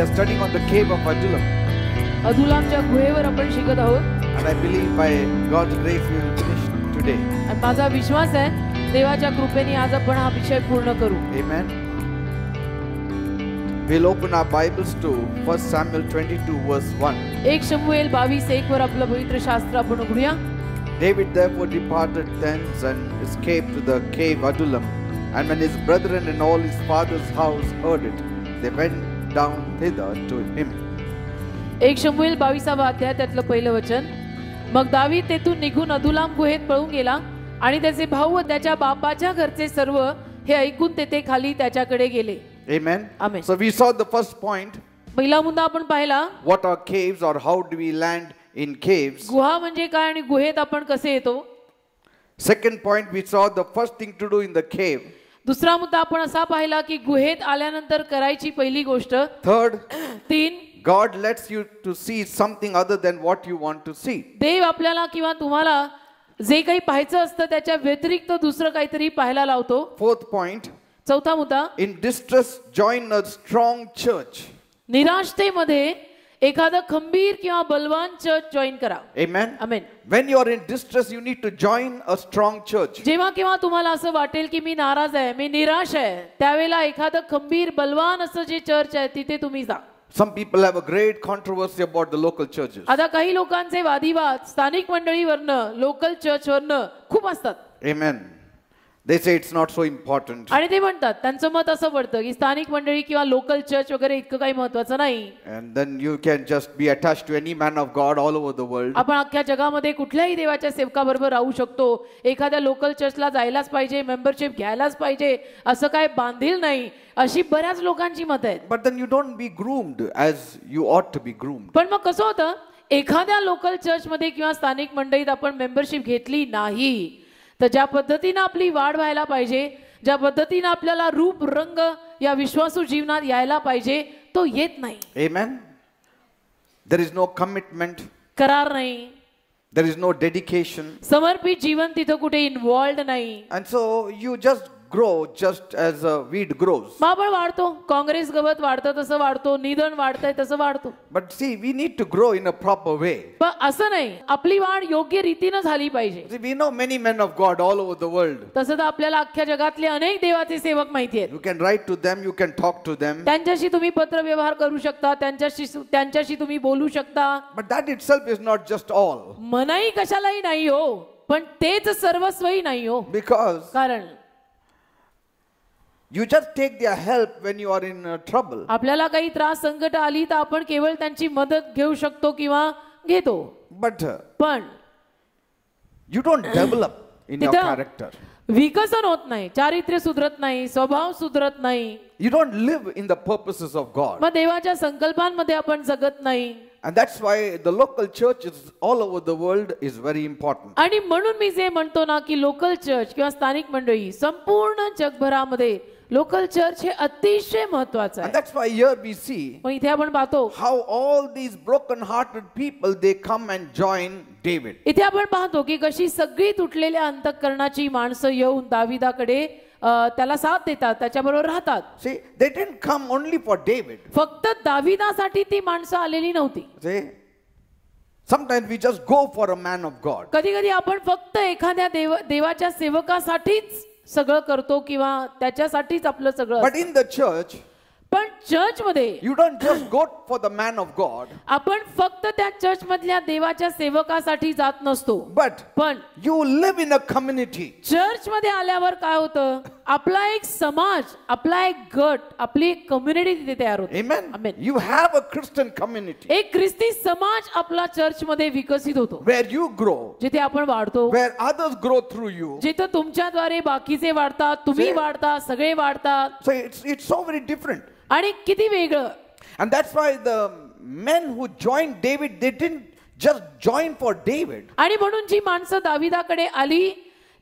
are studying on the cave of Adullam. अदुलामच्या गुहेवर आपण शिकत आहोत. And I believe by God's grace we will finish today. आणि माझा विश्वास आहे देवाच्या कृपेने आज आपण हा विषय पूर्ण करू. Amen. We'll open our Bibles to 1 Samuel 22 verse 1. 1 शमूएल 22:1 वर आपलं पवित्र शास्त्र आपण उघडूया. David therefore departed thence and escaped to the cave Adullam. And when his brethren and all his father's house heard it, they went down thither to him. 1 शमूएल 22वा अध्याय त्यातलं पहिलं वचन. मग दावीद तेथून निघून अदुलाम गुहेत पळून गेला आणि त्याचे भाऊ व त्याच्या बापाच्या घरचे सर्व हे ऐकून तेथे खाली त्याच्याकडे गेले. Amen. Amen. So we saw the first point. पहिला मुद्दा आपण पाहिला. What are caves or how do we land in caves? गुहा म्हणजे काय आणि गुहेत आपण कसे येतो. Second point, we saw the first thing to do in the cave. दुसरा मुद्दा आपण असा पाहिला की गुहेत आल्यानंतर करायची पहिली गोष्ट. Third, 3 God lets you to see something other than what you want to see. देव आपल्याला किंवा तुम्हाला जे काही पाहायचं असतं त्याच्या व्यतिरिक्त दुसरं काहीतरी पाहायला लावतो. Fourth point, चौथा मुद्दा. in distress join a strong church. निराशतेमध्ये एखादा खंबीर किंवा बलवान चर्च जॉइन करा. Amen. Amen. When you are in distress, you need to join a strong church. जेव्हा केव्हा तुम्हाला असं वाटेल की मी नाराज आहे, मी निराश आहे, त्यावेळेला एखादं खंबीर बलवान असं जे चर्च आहे तिथे तुम्ही जा. Some people have a great controversy about the local churches. आता काही लोकांचे वादिवाद स्थानिक मंडळीवरनं लोकल चर्चवरनं खूप असतात. Amen. They say it's not so important. आणि ते म्हणतात त्यांचं मत असं पडतं की स्थानिक मंडळी किंवा लोकल चर्च वगैरे इतकं काही महत्त्वाचं नाही. And then you can just be attached to any man of God all over the world. आपण अख्ख्या जगामध्ये कुठल्याही देवाच्या सेवकाबरोबर राहू शकतो. एखाद्या लोकल चर्चला जायलाच पाहिजे, मेंबरशिप घ्यायलाच पाहिजे असं काय बांधील नाही, अशी बऱ्याच लोकांची मत आहेत. But then you don't be groomed as you ought to be groomed. पण मग कसं होतं एखाद्या लोकल चर्चमध्ये किंवा स्थानिक मंडळीत आपण मेंबरशिप घेतली नाही तर ज्या पद्धतीने आपली वाढ व्हायला पाहिजे, ज्या पद्धतीने आपल्याला रूप रंग या विश्वासू जीवनात यायला पाहिजे तो येत नाही. Amen. There is no commitment. करार नाही. There is no dedication. समर्पित जीवन तिथं कुठे इन्व्हॉल्व्ड नाही. And so you just grow just as a weed grows. आपण वाढतो, काँग्रेस गवत वाढतं तसं वाढतो, निधन वाढतंय तसं वाढतो. But see, we need to grow in a proper way. पण असं नाही, आपली वाढ योग्य रीतीनं झाली पाहिजे. See, we know many men of God all over the world. तसं तर आपल्याला अख्ख्या जगातले अनेक देवाचे सेवक माहिती आहेत. You can write to them, you can talk to them. त्यांच्याशी तुम्ही पत्र व्यवहार करू शकता, त्यांच्याशी तुम्ही बोलू शकता. But that itself is not just all. मनाई कशालाही नाही हो, पण तेच सर्वस्वही नाही हो. Because कारण you just take their help when you are in trouble. आपल्याला काही त्रास संकट आली तर आपण केवळ त्यांची मदत घेऊ शकतो किंवा घेतो. But पण you don't develop in your character. विकसन होत नाही, चारित्र्य सुधरत नाही, स्वभाव सुधरत नाही. You don't live in the purposes of God. मग देवाच्या संकल्पांमध्ये आपण जगत नाही. And that's why the local churches all over the world is very important. आणि म्हणून मी जे म्हणतो ना की लोकल चर्च किंवा स्थानिक मंडळी संपूर्ण जगभरामध्ये लोकल चर्च हे अतिशय महत्त्वाचं आहे. And that's why here we see मग इथे आपण पाहतो how all these broken hearted people they come and join David. इथे आपण पाहतो की कशी सगळी तुटलेल्या अंतःकरणाची माणसं येऊन दाविदाकडे त्याला साथ देतात, त्याच्याबरोबर राहतात. See, they didn't come only for David. फक्त दाविदासाठी ती माणसं आलेली नव्हती. See, sometimes we just go for a man of God. कधी कधी आपण फक्त एखाद्या देवाच्या सेवकासाठीच सगळं करतो किंवा त्याच्यासाठीच आपलं सगळं. But in the church, पण चर्च मध्ये you don't just go for the man of God. आपण फक्त त्या चर्च मधल्या देवाच्या सेवकासाठी जात नसतो. But पण you live in a community. Church मध्ये आल्यावर काय होतं, आपला एक समाज, आपला एक गट, आपली एक कम्युनिटी तिथे तयार होते. Amen. Amen. You have a Christian community. एक ख्रिस्ती समाज आपला चर्च मध्ये विकसित होतो. Where you grow. जिथे आपण वाढतो. Where others grow through you. जिथे तुमच्याद्वारे बाकीचे वाढतात, तुम्ही वाढता, सगळे वाढतात. So it's so very different. आणि किती वेगळं. And that's why the men who joined David, they didn't just join for David. आणि म्हणून जी माणसं दाविदाकडे आली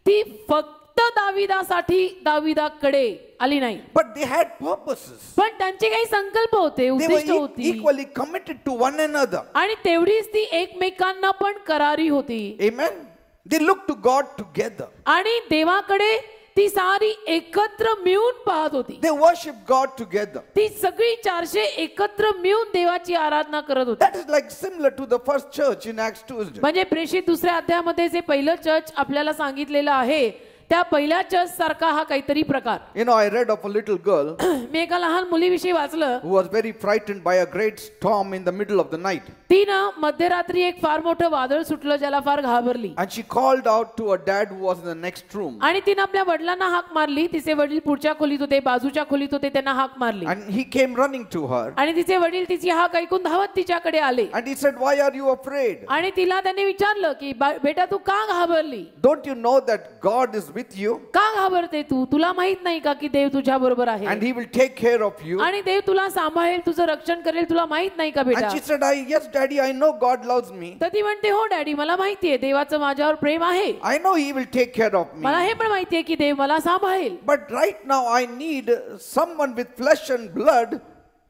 ती फक्त दाविदासाठी दाविदाकडे आली नाही. But they had purposes. पण त्यांचे काही संकल्प होते, They उद्दिष्ट were होती. equally committed to one another. आणि तेवढीच ती एकमेकांना पण करारी होती. Amen. They looked to God together. आणि देवाकडे ती सारी एकत्र मिळून पाहत होती. They worship God together. ती सगळी 400 एकत्र मिळून देवाची आराधना करत होती. That is like similar to the first church in Acts 2. म्हणजे प्रेषित दुसऱ्या अध्यायामध्ये जे पहिलं चर्च आपल्याला सांगितलेलं आहे त्या पहिल्या चर्च सारखा हा काहीतरी प्रकार. You know, I read of a little girl मी एका लहान मुलीविषयी वाचलं. who was very frightened by a great storm in the middle of the night. ती ना मध्यरात्री एक फार मोठं वादळ सुटलं ज्याला फार घाबरली. And she called out to her dad who was in the next room. आणि तिने आपल्या वडिलांना हाक मारली. तिचे वडील पुढच्या खोलीत होते, बाजूच्या खोलीत होते, त्यांना हाक मारली. And he came running to her. आणि तिचे वडील तिची हाक ऐकून धावत तिच्याकडे आले. And he said, "Why are you afraid? आणि तिला त्यांनी विचारलं की बेटा तू का घाबरली? Don't you know that God is with you? का घाबरते तू? तुला माहित नाही का की देव तुझ्या बरोबर आहे And he will take care of you." आणि देव तुला सांभाळेल, तुझं रक्षण करेल. तुला माहित नाही का बेटा? And she said, "Yes, Daddy, I know God loves me. तर ती म्हणते हो डॅडी मला माहितीये देवाचं माझ्यावर प्रेम आहे. I know he will take care of me. मला हे पण माहितीये की देव मला सांभाळेल. But right now I need someone with flesh and blood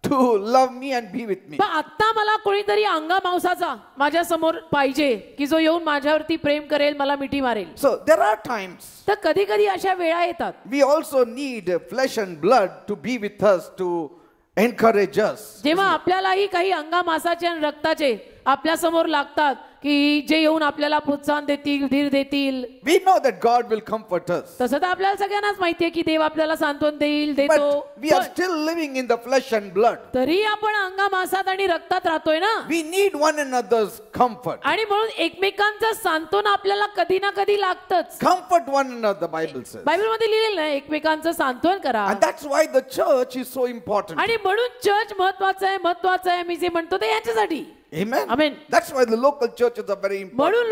to love me and be with me." पण आता मला कोणीतरी अंगा मांसाचा माझ्या समोर पाहिजे की जो येऊन माझ्यावरती प्रेम करेल, मला मिठी मारेल. So there are times तर कधी कधी अशा वेळा येतात. we also need flesh and blood to be with us, to encourage us. जेव्हा आपल्यालाही काही अंगा मांसाचे आणि रक्ताचे आपल्या समोर लागतात की जे येऊन आपल्याला प्रोत्साहन देतील, धीर देतील. We know that God will comfort us. तसं तर आपल्याला सगळ्यांनाच माहितीये की देव आपल्याला सांत्वन देईल, देतो. But we are still living in the flesh and blood. तरी आपण अंगा मांसात आणि रक्तात राहतोय ना. We need one another's comfort. आणि म्हणून एकमेकांचं सांत्वन आपल्याला कधी ना कधी लागतच. Comfort one another, Bible says. Bible मध्ये लिहिलेलं आहे एकमेकांचं सांत्वन करा. And that's why the church is so important. आणि म्हणून चर्च महत्वाचं आहे मी जे म्हणतो ते याच्यासाठी. Amen. Amen. That's why the local churches are very important. म्हणून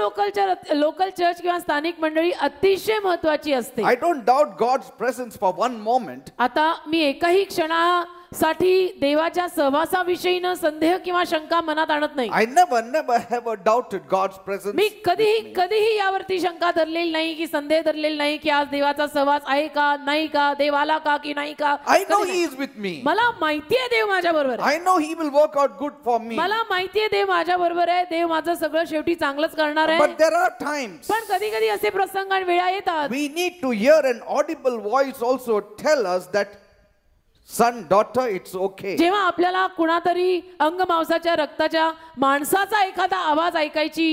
लोकल चर्च किंवा स्थानिक मंडळी अतिशय महत्वाची असते. I don't doubt God's presence for one moment. आता मी एकाही क्षणासाठी देवाच्या सहवासाविषयी संदेह किंवा शंका मनात आणत नाही. I never ever doubted God's presence. मी कधीही यावरती शंका धरलेली नाही की संदेह धरलेला नाही की आज देवाचा सहवास आहे का नाही का, देव आला का की नाही का. I know he is with me. मला माहितीये देव माझ्या बरोबर आहे. I know he will work out good for me. मला माहितीये देव माझ्या बरोबर आहे. देव माझं सगळं शेवटी चांगलंच करणार आहे. But there are times पण कधी कधी असे प्रसंग आणि वेळा येतात. we need to hear an audible voice also tell us that son, daughter, it's okay. जेव्हा आपल्याला कुणातरी अंग मांसाच्या रक्ताच्या माणसाचा एखादा आवाज ऐकायची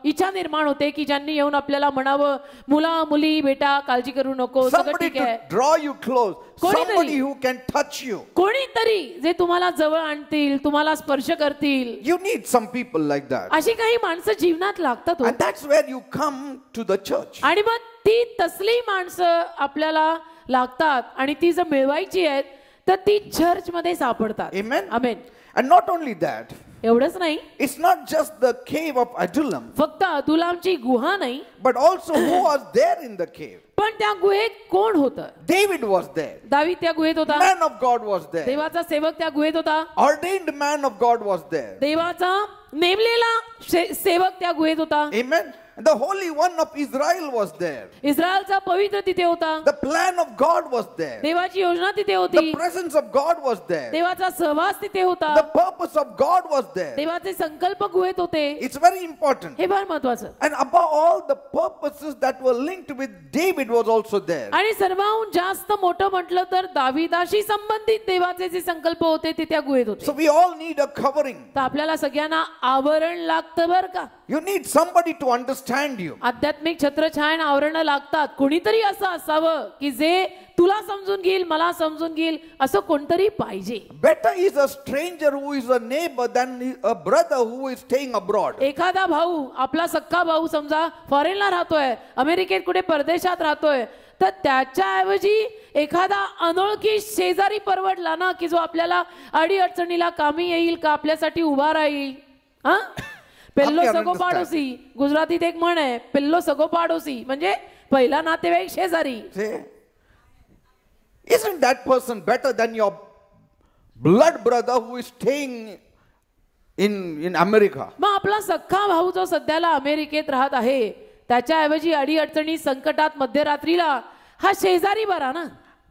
इच्छा निर्माण होते की ज्यांनी येऊन आपल्याला म्हणावं मुला मुली बेटा काळजी करू नको, सगळं Somebody ठीक आहे. to draw you close. कोणीतरी. Somebody who can touch you. कोणीतरी जे तुम्हाला जवळ आणतील, तुम्हाला स्पर्श करतील. You need some people like that. अशी काही माणसं जीवनात लागतात हो. And that's where you come to the church. आणि मग ती तसली माणसं आपल्याला लागतात आणि ती जर मिळवायची आहेत तर ती चर्च मध्ये सापडतात. Amen. Amen. And not only that, एवढंच नाही, it's not just the cave of Adullam, फक्त अदुलामची गुहा नाही, but also who was there in the cave. पण त्या गुहेत कोण होतं? David was there. दावीद त्या गुहेत होता. Man of God was there. देवाचा सेवक त्या गुहेत होता. Ordained man of God was there. देवाचा नेमलेला सेवक त्या गुहेत होता. Amen. The Holy One of Israel was there. इस्रायलचा पवित्र तिथे होता. The plan of God was there. देवाची योजना तिथे होती. The presence of God was there. देवाचा सहवास तिथे होता. The purpose of God was there. देवाचे संकल्प गुहेत होते. It's very important. हे फार महत्वाचं. And above all, the purposes that were linked with David was also there. आणि सर्वाहून जास्त मोठं म्हटलं तर दाविदाशी संबंधित देवाचे जे संकल्प होते ते त्या गुहेत होते. So we all need a covering. तर आपल्याला सगळ्यांना आवरण लागतं बरं का. You need somebody to understand you. आध्यात्मिक छत्रछाया आवरण लागतात. कोणीतरी असं असावं की जे तुला समजून घेईल, मला समजून घेईल, असं कोणतरी पाहिजे. Better is a stranger who is a neighbor than a brother who is staying abroad. एखादा भाऊ, आपला सख्खा भाऊ समजा फॉरेनला राहतोय, अमेरिकेत कुठे परदेशात राहतोय, तर त्याच्याऐवजी एखादा अनोळखी शेजारी परवडला ना की जो आपल्याला अडी अडचणीला कामी येईल, का आपल्यासाठी उभा राहील. हा, पेल्लो सगो पाडोसी, गुजरातीत एक म्हण आहे, पेल्लो सगो पाडोसी म्हणजे पहिला नातेवाईक शेजारी. Isn't that person better than your blood brother who is staying in America? मग आपला सख्खा भाऊ जो सध्याला अमेरिकेत राहत आहे त्याच्याऐवजी अडी अडचणी संकटात मध्यरात्रीला हा शेजारी बरा ना.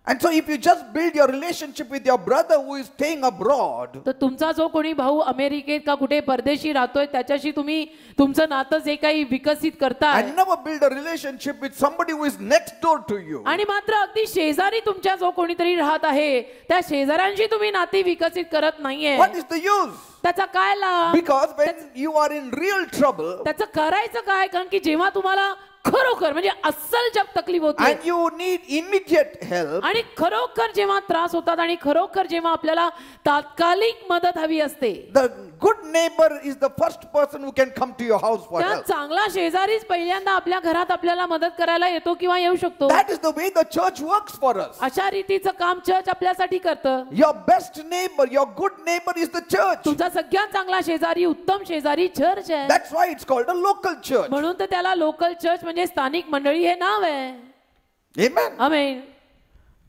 And so if you just build your relationship with your brother who is staying abroad, तर तुमचा जो कोणी भाऊ अमेरिकेत का कुठे परदेशी राहतोय त्याच्याशी तुम्ही तुमचं नातं जे काही विकसित करताय and never build a relationship with somebody who is next door to you, आणि मात्र अगदी शेजारी तुमच्या जो कोणीतरी राहत आहे त्या शेजाऱ्यांशी तुम्ही नाती विकसित करत नाहीये, what is the use? त्याचा काय लाभ? Because when you are in real trouble त्याचं करायचं काय? कारण की जेव्हा तुम्हाला खरोखर म्हणजे अस्सल जब तकलीफ होते and you need immediate help, आणि खरोखर जेव्हा त्रास होतात आणि खरोखर जेव्हा आपल्याला तात्कालिक मदत हवी असते, the good neighbor is the first person who can come to your house for त्या help. चांगला शेजारीच पहिल्यांदा आपल्या घरात आपल्याला मदत करायला येतो किंवा येऊ शकतो. That is the way the church works for us. अशा रीतीचं काम चर्च आपल्यासाठी करतं. Your best neighbor, your good neighbor is the church. तुमचा सगळ्यात चांगला शेजारी, उत्तम शेजारी चर्च आहे. That's why it's called a local church. म्हणून तर त्याला लोकल चर्च म्हणजे स्थानिक मंडळी हे नाव आहे. Amen. Amen.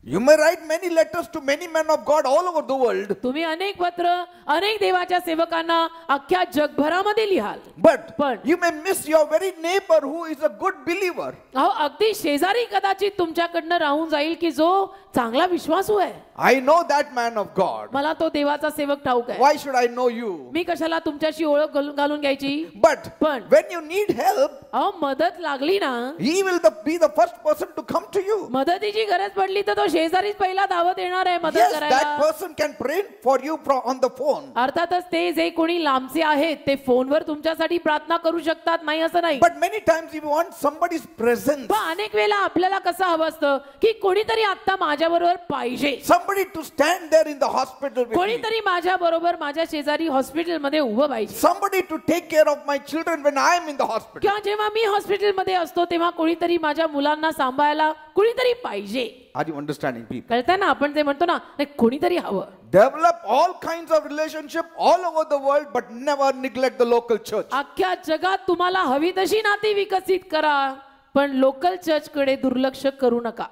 You may write many letters to many men of God all over the world, तुम्ही अनेक पत्र अनेक देवाच्या सेवकांना अख्ख्या जगभरामध्ये लिहाल, but you may miss your very neighbor who is a good believer. अहो अगदी शेजारी कदाचित तुमच्याकडनं राहून जाईल की जो चांगला विश्वासू आहे. I know that man of God. मला तो देवाचा सेवक ठाऊक आहे. Why should I know you? मी कशाला तुमच्याशी ओळख घालून घ्यायची? But पण when you need help, अहो मदत लागली ना, he will be the first person to come to you. मदतीची गरज पडली तर तो शेजारीच पहिला धावत येणार आहे मदत Yes, that करायला. person can pray for you on the phone. अर्थातच ते जे कोणी लांबचे आहेत ते फोनवर तुमच्यासाठी प्रार्थना करू शकतात, नाही असं नाही. But many times we want somebody's presence. पण अनेक वेळा आपल्याला कसं हवं असतं की कोणीतरी आता माझ्या बरोबर पाहिजे, Somebody to stand there in the hospital with me. कोणीतरी माझ्या बरोबर माझ्या शेजारी हॉस्पिटलमध्ये उभं पाहिजे, Somebody to take care of my children when I am in the hospital. किंवा जेव्हा मी हॉस्पिटलमध्ये असतो तेव्हा कोणीतरी माझ्या मुलांना सांभाळायला कोणीतरी पाहिजे. Are you understanding, people? कळतंय ना? आपण ते म्हणतो ना, नाही कोणीतरी हवं. Develop all kinds of relationship all over the world, but never neglect the local church. अख्ख्या जगात तुम्हाला हवी तशी नाती विकसित करा, पण लोकल चर्च कडे दुर्लक्ष करू नका.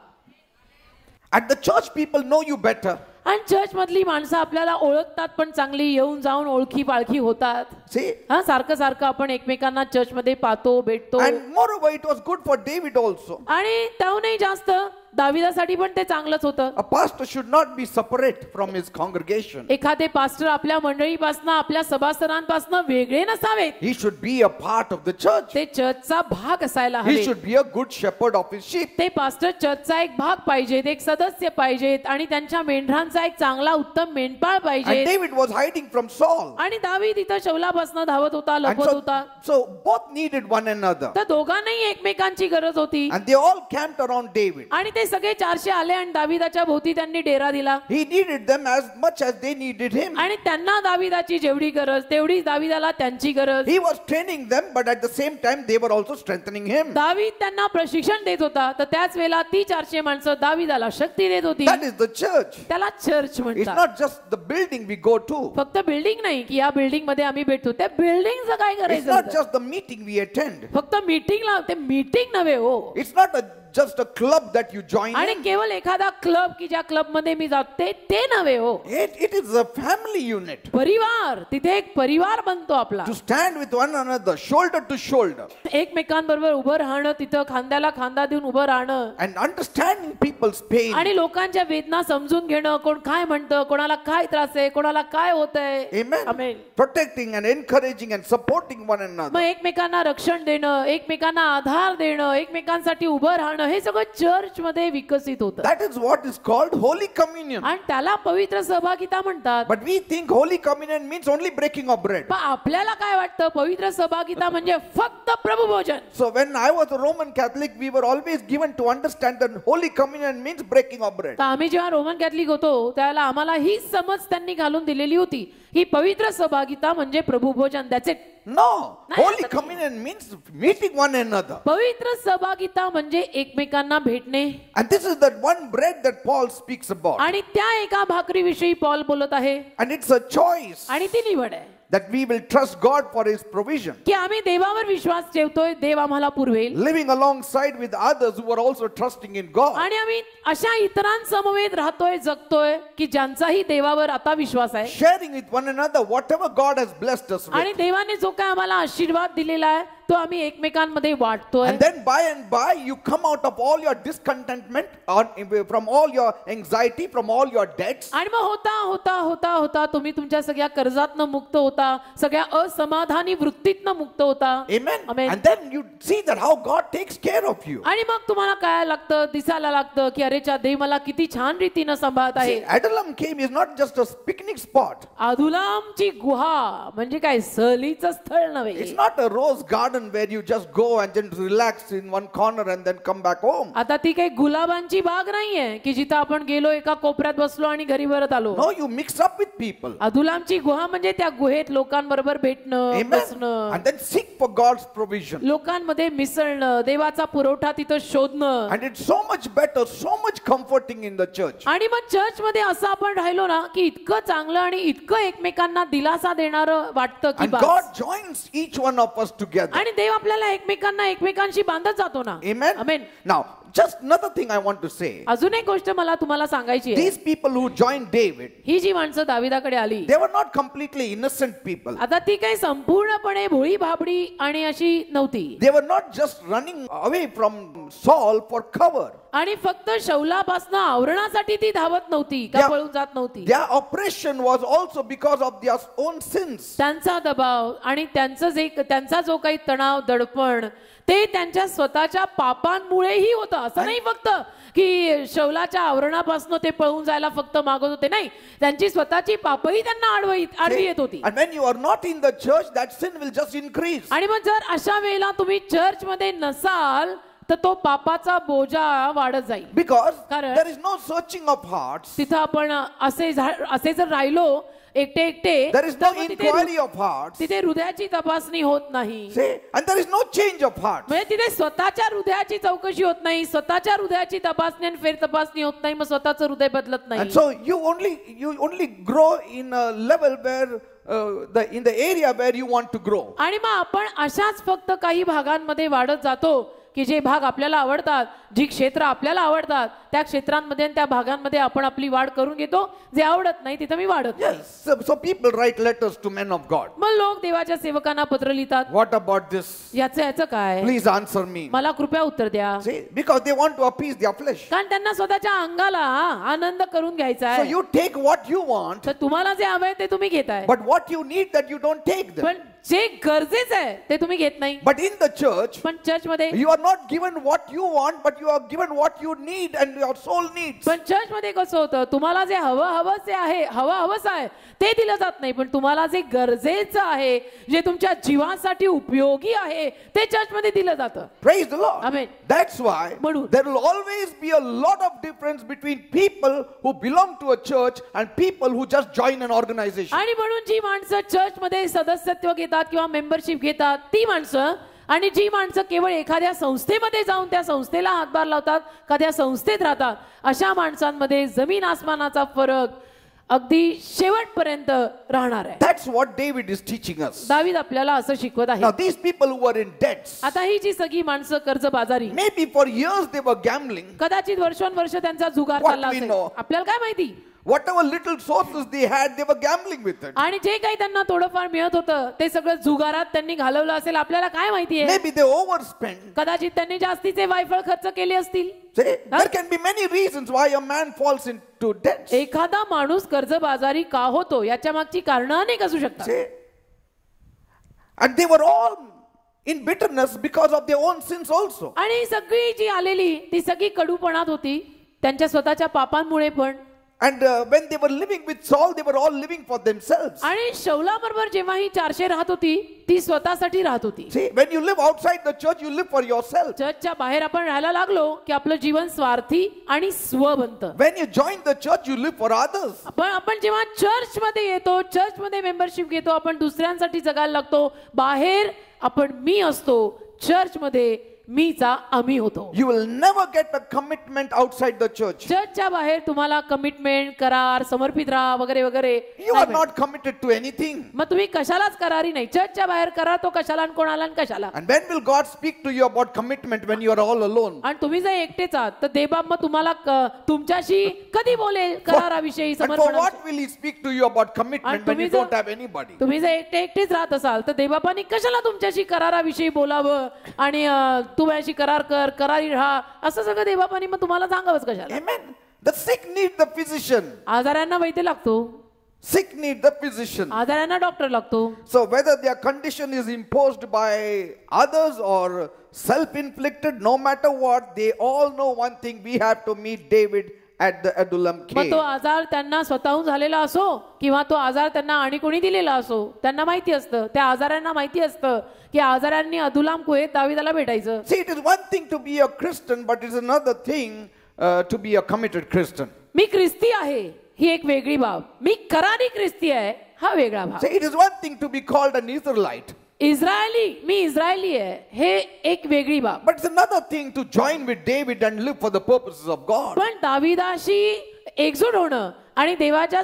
At the church, people know you better. आणि चर्च मधली माणसं आपल्याला ओळखतात पण चांगली, येऊन जाऊन ओळखी पाळखी होतात. See? हा सारखं सारखं आपण एकमेकांना चर्च मध्ये पाहतो, भेटतो. And moreover, it was good for David also. आणि त्याहूनही जास्त दाविदासाठी पण ते चांगलंच होतं. A pastor should not be separate from his congregation. एखादे पास्टर आपल्या मंडळीपासून, आपल्या सभासदांपासून वेगळे नसावेत. He should be a part of the church. ते चर्चचा भाग असायला He हवे. should be a good shepherd of his sheep. ते पास्टर चर्चचा एक भाग पाहिजेत, एक सदस्य पाहिजेत आणि त्यांच्या मेंढरांचा एक चांगला उत्तम मेंढपाळ And पाहिजे. David was hiding from Saul. आणि दावीद इथं शौलापासून धावत होता, And लपत होता. so both needed one another. तर दोघांनाही एकमेकांची गरज होती. And they all camped around David. आणि ते सगळे 400 आले आणि दाविदाच्या भोवती त्यांनी डेरा दिला. He needed them as much as they needed him. आणि त्यांना दाविदाची जेवढी गरज तेवढीच दाविदाला त्यांची गरज. He was training them, but at the same time they were also strengthening him. दावीद त्यांना प्रशिक्षण देत होता, तर त्याच वेळेला ती 400 माणसं दाविदाला शक्ती देत होती. That is the church. त्याला चर्च It's म्हणतात. not just the building we go to. फक्त बिल्डिंग नाही की या बिल्डिंग मध्ये आम्ही भेटतो, त्या बिल्डिंगचं काय It's करायचं not होतं? just the meeting we attend. फक्त मीटिंगला, ते मीटिंग नव्हे हो. It's not just a club that you join आणि in. केवळ एखादा क्लब की ज्या क्लब मध्ये मी जाते ते नव्हे हो. It is a family unit. परिवार, तिथे एक परिवार बनतो आपला. To stand with one another, shoulder to shoulder. एकमेकांबरोबर उभं राहणं, तिथं खांद्याला खांदा देऊन उभं राहणं And understanding people's pain. आणि लोकांच्या वेदना समजून घेणं, कोण काय म्हणतं, कोणाला काय त्रास आहे, कोणाला काय होतंय. Amen. Amen. Protecting and encouraging and supporting one मग another. एकमेकांना रक्षण देणं, एकमेकांना आधार देणं, एकमेकांसाठी उभं राहणं, हे सगळं चर्च मध्ये विकसित होतं. That is what is called Holy Communion. आणि त्याला पवित्र सहभागिता म्हणतात. But we think Holy Communion means only breaking of bread. पण आपल्याला काय वाटतं, पवित्र सहभागिता म्हणजे फक्त प्रभुभोजन. So when I was a Roman Catholic, we were always given to understand that Holy Communion means breaking of bread. तर आम्ही जेव्हा रोमन कॅथलिक होतो त्यावेळेला आम्हाला ही समज त्यांनी घालून दिलेली होती ही पवित्र सहभागिता म्हणजे प्रभुभोजन. That's it. No, Holy Communion means meeting one another. पवित्र सहभागिता म्हणजे एकमेकांना भेटणे. And this is that one bread that Paul speaks about. आणि त्या एका भाकरीविषयी पॉल बोलत आहे. And it's a choice आणि ती निवड आहे that we will trust God for his provision. की आम्ही देवावर विश्वास ठेवतोय, देव आम्हाला पुरवेल. Living alongside with others who are also trusting in God. आणि आम्ही अशा इतरांसमवेत राहतोय, जगतोय की ज्यांचाही देवावर आता विश्वास आहे. Sharing with one another whatever God has blessed us with. आणि देवाने जो काय आम्हाला आशीर्वाद दिलेला आहे तो आम्ही एकमेकांमध्ये वाटतोय. And then by and by you come out of all your discontentment, or from all your anxiety, from all your debts. आणि मग होता होता होता होता तुम्ही तुमच्या सगळ्या कर्जातनं मुक्त होता, सगळ्या असमाधानी वृत्तीतनं मुक्त होता. Amen. Amen. And then you see that how God takes care of you. आणि मग तुम्हाला काय लागतं, दिसायला लागतं की अरेच्या देव मला किती छान रीतीनं सांभाळत आहे. See, Adullam cave is not just a picnic spot. अदुल्लामची गुहा म्हणजे काय सहलीचं स्थळ नव्हे. It's not a rose garden where you just go and then relax in one corner and then come back home. आता ती काही गुलाबांची बाग नाहीये की जिथं आपण गेलो एका कोपऱ्यात बसलो आणि घरी परत आलो. No, you mix up with people. अदुल्लामची गुहा म्हणजे त्या गुहेत लोकांबरोबर भेटणं, Amen. बसणं, And then seek for God's provision. लोकांमध्ये मिसळणं, देवाचा पुरवठा तिथं शोधणं. And it's so much better, so much comforting in the church. आणि मग चर्च मध्ये असं आपण राहिलो ना की इतकं चांगलं आणि इतकं एकमेकांना दिलासा देणारं वाटतं की And bus. God joins each one of us together. आणि देव आपल्याला एकमेकांशी बांधत जातो ना. Amen. Amen. Now, just another thing I want to say. अजून एक गोष्ट मला तुम्हाला सांगायची आहे. These people who joined David, ही जी माणसं दाविदाकडे आली, they were not completely innocent people. आता ती काही संपूर्णपणे भोळी भाबडी आणि अशी नव्हती. They were not just running away from Saul for cover. आणि फक्त शौलापासून आवरणासाठी ती धावत नव्हती का पळून जात नव्हती. Their oppression was also because of their own sins. त्यांचा दबाव आणि त्यांचा जो काही तणाव दडपण ते त्यांच्या स्वतःच्या पापांमुळेही होतं. असं नाही फक्त की शौलाच्या आवरणापासून ते पळून जायला फक्त मागत होते, नाही, त्यांची स्वतःची पापही त्यांना आडवी येत होती. And when you are not in the church, that sin will just increase. आणि मग जर अशा वेळेला तुम्ही चर्च मध्ये नसाल तर तो पापाचा बोजा वाढत जाईल. Because कारण there is no searching of hearts. तिथं आपण असे जर राहिलो एकटे There is no तर मग inquiry of hearts. तिथे हृदयाची तपासणी होत नाही. See, and there is no change of hearts. म्हणजे तिथे स्वतःच्या हृदयाची चौकशी होत नाही, स्वतःच्या हृदयाची तपासणी आणि फेर तपासणी होत नाही, मग स्वतःचं हृदय बदलत नाही. And so you only grow in a level where in the area where you want to grow. आणि मग आपण अशाच फक्त काही भागांमध्ये वाढत जातो की जे भाग आपल्याला आवडतात, जी क्षेत्र आपल्याला आवडतात त्या क्षेत्रांमध्ये आणि त्या भागांमध्ये आपण आपली वाढ करून घेतो. जे आवडत नाही तिथं मी वाढत नाही. Yes. So people write letters to men of God. मग लोक देवाच्या सेवकांना पत्र लिहितात. What about this? याचं काय, Please answer me. मला कृपया उत्तर द्या. See, because they want to appease their flesh. कारण त्यांना स्वतःच्या अंगाला आनंद करून घ्यायचा So आहे. you take what you want, तर तुम्हाला जे हवंय ते तुम्ही घेताय, but what you need that you don't take them. पण जे गरजेचं आहे ते तुम्ही घेत नाही. But in the church, पण चर्च मध्ये you are not given what you want, but you are given what you need and your soul needs. पण चर्च मध्ये कसं होतं, तुम्हाला जे हवंच आहे ते दिलं जात नाही, पण तुम्हाला जे गरजेचं आहे, जे तुमच्या जीवासाठी उपयोगी आहे ते चर्च मध्ये दिलं जातं. Praise the Lord. Amen. That's why म्हणून there will always be a lot of difference between people who belong to a church and people who just join an organization. आणि म्हणून जी माणसं चर्च मध्ये सदस्यत्व घेतात किंवा मेंबरशिप घेतात ती माणसं, आणि जी माणसं केवळ एखाद्या संस्थेमध्ये जाऊन त्या संस्थेला हातभार लावतात का त्या संस्थेत राहतात, अशा माणसांमध्ये जमीन आसमानाचा फरक अगदी शेवटपर्यंत राहणार आहे. That's what David is teaching us. दावीद आपल्याला असं शिकवत आहे. Now these people who were in debts, आता ही जी सगळी माणसं कर्जबाजारी, maybe for years they were gambling. कदाचित वर्षानुवर्ष त्यांचा जुगार What चालला we असेल, know. आपल्याला काय माहिती. Whatever little sources they had, they were gambling with it. आणि जे काही त्यांना थोडंफार मिळत होतं ते सगळं जुगारात त्यांनी घालवलं असेल, आपल्याला काय माहितीये. Maybe they overspent. कदाचित त्यांनी जास्तीचे वायफळ खर्च केले असतील. See, there can be many reasons why a man falls into debts. एखादा माणूस कर्जबाजारी का होतो याच्या मागची कारणं अनेक असू शकतात. See? And they were all in bitterness because of their own sins also. आणि सगळी जी आलेली ती सगळी कडूपणात होती, त्यांच्या स्वतःच्या पापांमुळे पण. And when they were living with Saul, they were all living for themselves. आणि शौला बरोबर जेव्हा ही 400 राहत होती ती स्वतःसाठी राहत होती. See, when you live outside the church, you live for yourself. चर्चच्या बाहेर आपण राहायला लागलो की आपलं जीवन स्वार्थी आणि स्व बनतं. When you join the church, you live for others. पण आपण जेव्हा चर्च मध्ये येतो, चर्च मध्ये मेंबरशिप घेतो, आपण दुसऱ्यांसाठी जगायला लागतो. बाहेर आपण मी असतो, चर्च मध्ये मीचा आम्ही होतो. You will never get a commitment outside the church. चर्चच्या बाहेर तुम्हाला कमिटमेंट, करार, समर्पित राहा वगैरे वगैरे You are not committed to anything. मग तुम्ही कशालाच करारी नाही. चर्चच्या बाहेर करा तो कशाला आणि कोणाला आणि कशाला. And when will God speak to you about commitment when you are all alone? आणि तुम्ही जर एकटेच आहात तर देवबाप मग तुम्हाला तुमच्याशी कधी बोलेल कराराविषयी, And for समर्पणाविषयी. what will He speak to you about commitment when you don't have anybody? तुम्ही जर एकटेच राहत असाल तर देवबापांनी कशाला तुमच्याशी कराराविषयी बोलावं आणि तू माझ्याशी करार कर, करारी राहा असं सगळं देवबापांनी मग तुम्हाला सांगावंच कशाला. Amen. The sick need the physician. आजारांना वैद्य लागतो, Sick need the physician. आजारांना डॉक्टर लागतो. So whether their condition is imposed by others or self-inflicted, no matter what, they all know one thing: we have to meet David at the Adullam मग cave. तो आजार त्यांना स्वतःहून झालेला असो किंवा तो आजार त्यांना आणि कोणी दिलेला असो, त्यांना माहिती असतं, त्या आजारांना माहिती असतं की आजारांनी अदुलाम गुहेत दाविदाला भेटायचं. See, it is one thing to be a Christian, but it is another thing to be a committed Christian. मी ख्रिस्ती आहे ही एक वेगळी बाब, मी करारी ख्रिस्ती आहे हा वेगळा भाग. See, it is one thing to be called an Israelite, Israeli, me Israeli आहे हे एक वेगळी बाब. but it's another thing to join with David and live for the purposes of God. पण दाविदाशी एकजूट होणं आणि देवाच्या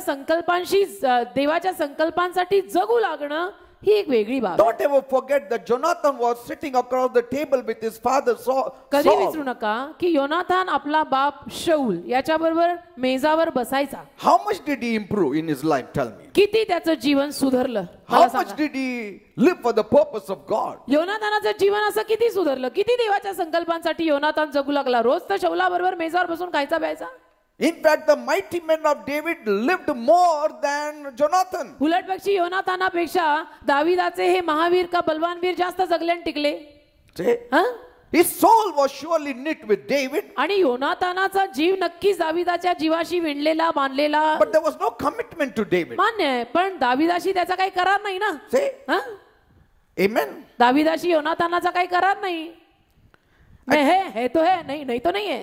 संकल्पांसाठी जगू लागणं ही एक वेगळी बाब. Don't ever forget that Jonathan was sitting across the table with his father कधी Saul. विसरू नका की योनाथान आपला बाप शौल याच्या बरोबर मेजावर बसायचा. How much did he improve in his life? Tell me. किती त्याचं जीवन सुधारलं How मला much सांगा. did he live for the purpose of God? योनाथानाचं जीवन असं किती सुधारलं, किती देवाच्या संकल्पांसाठी योनाथान जगू लागला. रोज तर शौला बरोबर मेजावर बसून खायचा प्यायचा. In fact, the mighty men of David lived more than Jonathan. उलटपक्षी योनाथानापेक्षा दाविदाचे हे महावीर का बलवान वीर जास्त जगले आणि टिकले. See? हं? His soul was surely knit with David, आणि योनाथानाचा जीव नक्कीच दाविदाच्या जीवाशी विणलेला, बांधलेला. but there was no commitment to David. मान्य आहे, पण दाविदाशी त्याचा काही करार नाही ना. See? हं? Amen. दाविदाशी योनाथानाचा काही करार नाही. मैं है तो है, नहीं तो नहीं है.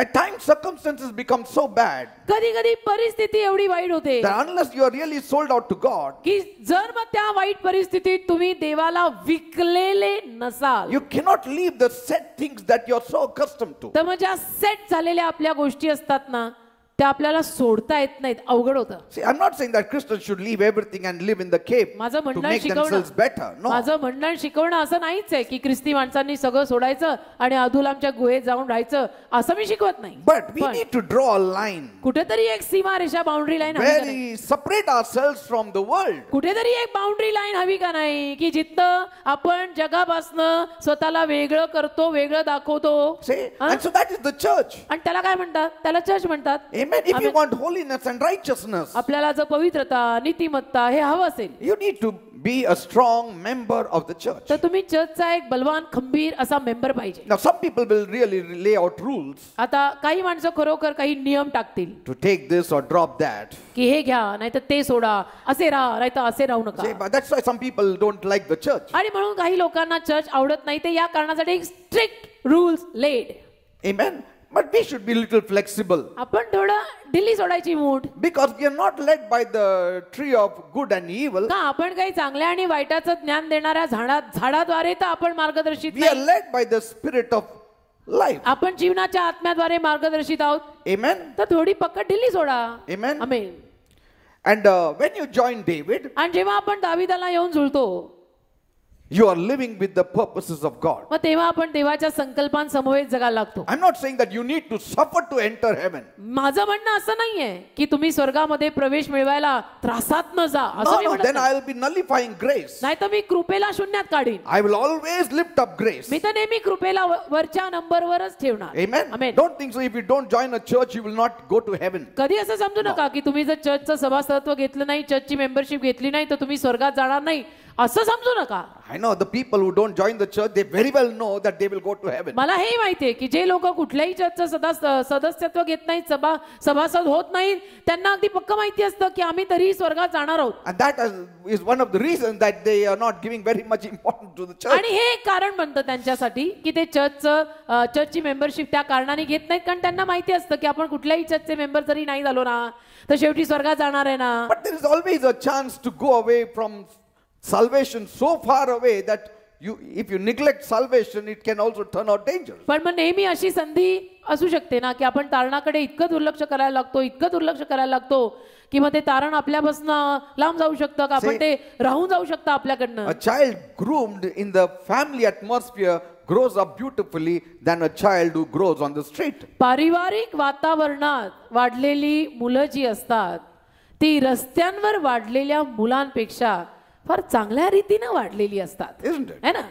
At times circumstances become so bad कधी कधी परिस्थिती एवढी वाईट होते that unless you are really sold out to God, की जर मग त्या वाईट परिस्थितीत तुम्ही देवाला विकलेले नसाल you cannot leave the set things that you are so accustomed to. तर मग ज्या सेट झालेल्या आपल्या गोष्टी असतात ना त्या आपल्याला सोडता येत नाहीत, अवघड होतं. See, I'm not saying that Christians should leave everything and live in the cave माझं to म्हणणं make themselves better. No. माझं म्हणणं शिकवणं असं नाहीच आहे की ख्रिस्ती माणसांनी सगळं सोडायचं आणि अधुलामच्या गुहेत जाऊन राहायचं असं मी शिकवत नाही. But we need to draw a line. कुठेतरी एक सीमा रेषा, बाउंड्री लाईन हवी Where का नाही? we separate ourselves from the world. कुठेतरी एक बाउंड्री लाईन हवी का नाही की जिथं आपण जगापासनं स्वतःला वेगळं करतो, वेगळं दाखवतो. See? And so that is the church. आणि त्याला काय म्हणतात? त्याला चर्च म्हणतात. Amen. If you want holiness and righteousness, आपल्याला जर पवित्रता, नीतिमत्ता हे हवं असेल you need to be a strong member of the church. तर तुम्ही चर्चचा एक बलवान खंबीर असा मेंबर पाहिजे. Now some people will really lay out rules आता काही माणसं खरोखर काही नियम टाकतील to take this or drop that. की हे घ्या नाहीतर ते सोडा, असे राहा नाहीतर असे राहू नका. See, but that's why some people don't like the church. आणि म्हणून काही लोकांना चर्च आवडत नाही. ते या कारणासाठी एक strict rules laid. Amen. But we should be little flexible आपण थोडं ढिल्ली सोडायची मूठ. because we are not led by the tree of good and evil. का आपण काही चांगल्या आणि वाईटाचं ज्ञान देणाऱ्या झाडाद्वारे तर आपण मार्गदर्शित We are नाही. led by the spirit of life. आपण जीवनाच्या आत्म्याद्वारे मार्गदर्शित आहोत. Amen. तर थोडी पकड ढिल्ली सोडा. Amen. Amen. And when you join David, आणि जेव्हा आपण दाविदाला येऊन जुळतो you are living with the purposes of God. मग तेव्हा आपण देवाच्या संकल्पांसमवेत जगायला लागतो. I'm not saying that you need to suffer to enter heaven. माझं म्हणणं असं नाहीये की तुम्ही स्वर्गामध्ये प्रवेश मिळवायला त्रासात न जा असं मी No, म्हणत then नाही. I'll be nullifying grace. नाही तर मी कृपेला शून्यात काढीन. I will always lift up grace. मी तर नेहमी कृपेला वरच्या नंबरवरच ठेवणार. Amen. Amen. Don't think so. If you don't join a church, you will not go to heaven. कधी असं समजू नका की तुम्ही जर चर्चचं सभासदत्व घेतलं नाही, चर्चची मेंबरशिप घेतली नाही तर तुम्ही स्वर्गात जाणार नाही असं समजू नका. I know the people who don't join the church, they very well know that they will go to heaven. मला हे माहितीये की जे लोक कुठल्याही चर्चचं सदस्यत्व घेत नाहीत, सभासद होत नाहीत, त्यांना अगदी पक्क माहिती असतं की आम्ही तरी स्वर्गात जाणार आहोत. And that is one of the reasons that they are not giving very much importance to the church. आणि हे एक कारण बनतं त्यांच्यासाठी की ते चर्चची मेंबरशिप त्या कारणाने घेत नाहीत कारण त्यांना माहिती असतं की आपण कुठल्याही चर्चचे मेंबर जरी नाही झालो ना तर शेवटी स्वर्गात जाणार आहे ना. But there is always a chance to go away from salvation so far away that if you neglect salvation, it can also turn out dangerous. पण मग नेहमी अशी संधी असू शकते ना की आपण तारणाकडे इतकं दुर्लक्ष करायला लागतो की मग ते तारण आपल्यापासून लांब जाऊ शकतं का आपण ते राहून जाऊ शकतं आपल्याकडनं. A child groomed in the family atmosphere grows up beautifully than a child who grows on the street. पारिवारिक वातावरणात वाढलेली मुलं जी असतात ती रस्त्यांवर वाढलेल्या मुलांपेक्षा फार चांगल्या रीतीने वाढलेली असतात. Isn't it? है ना.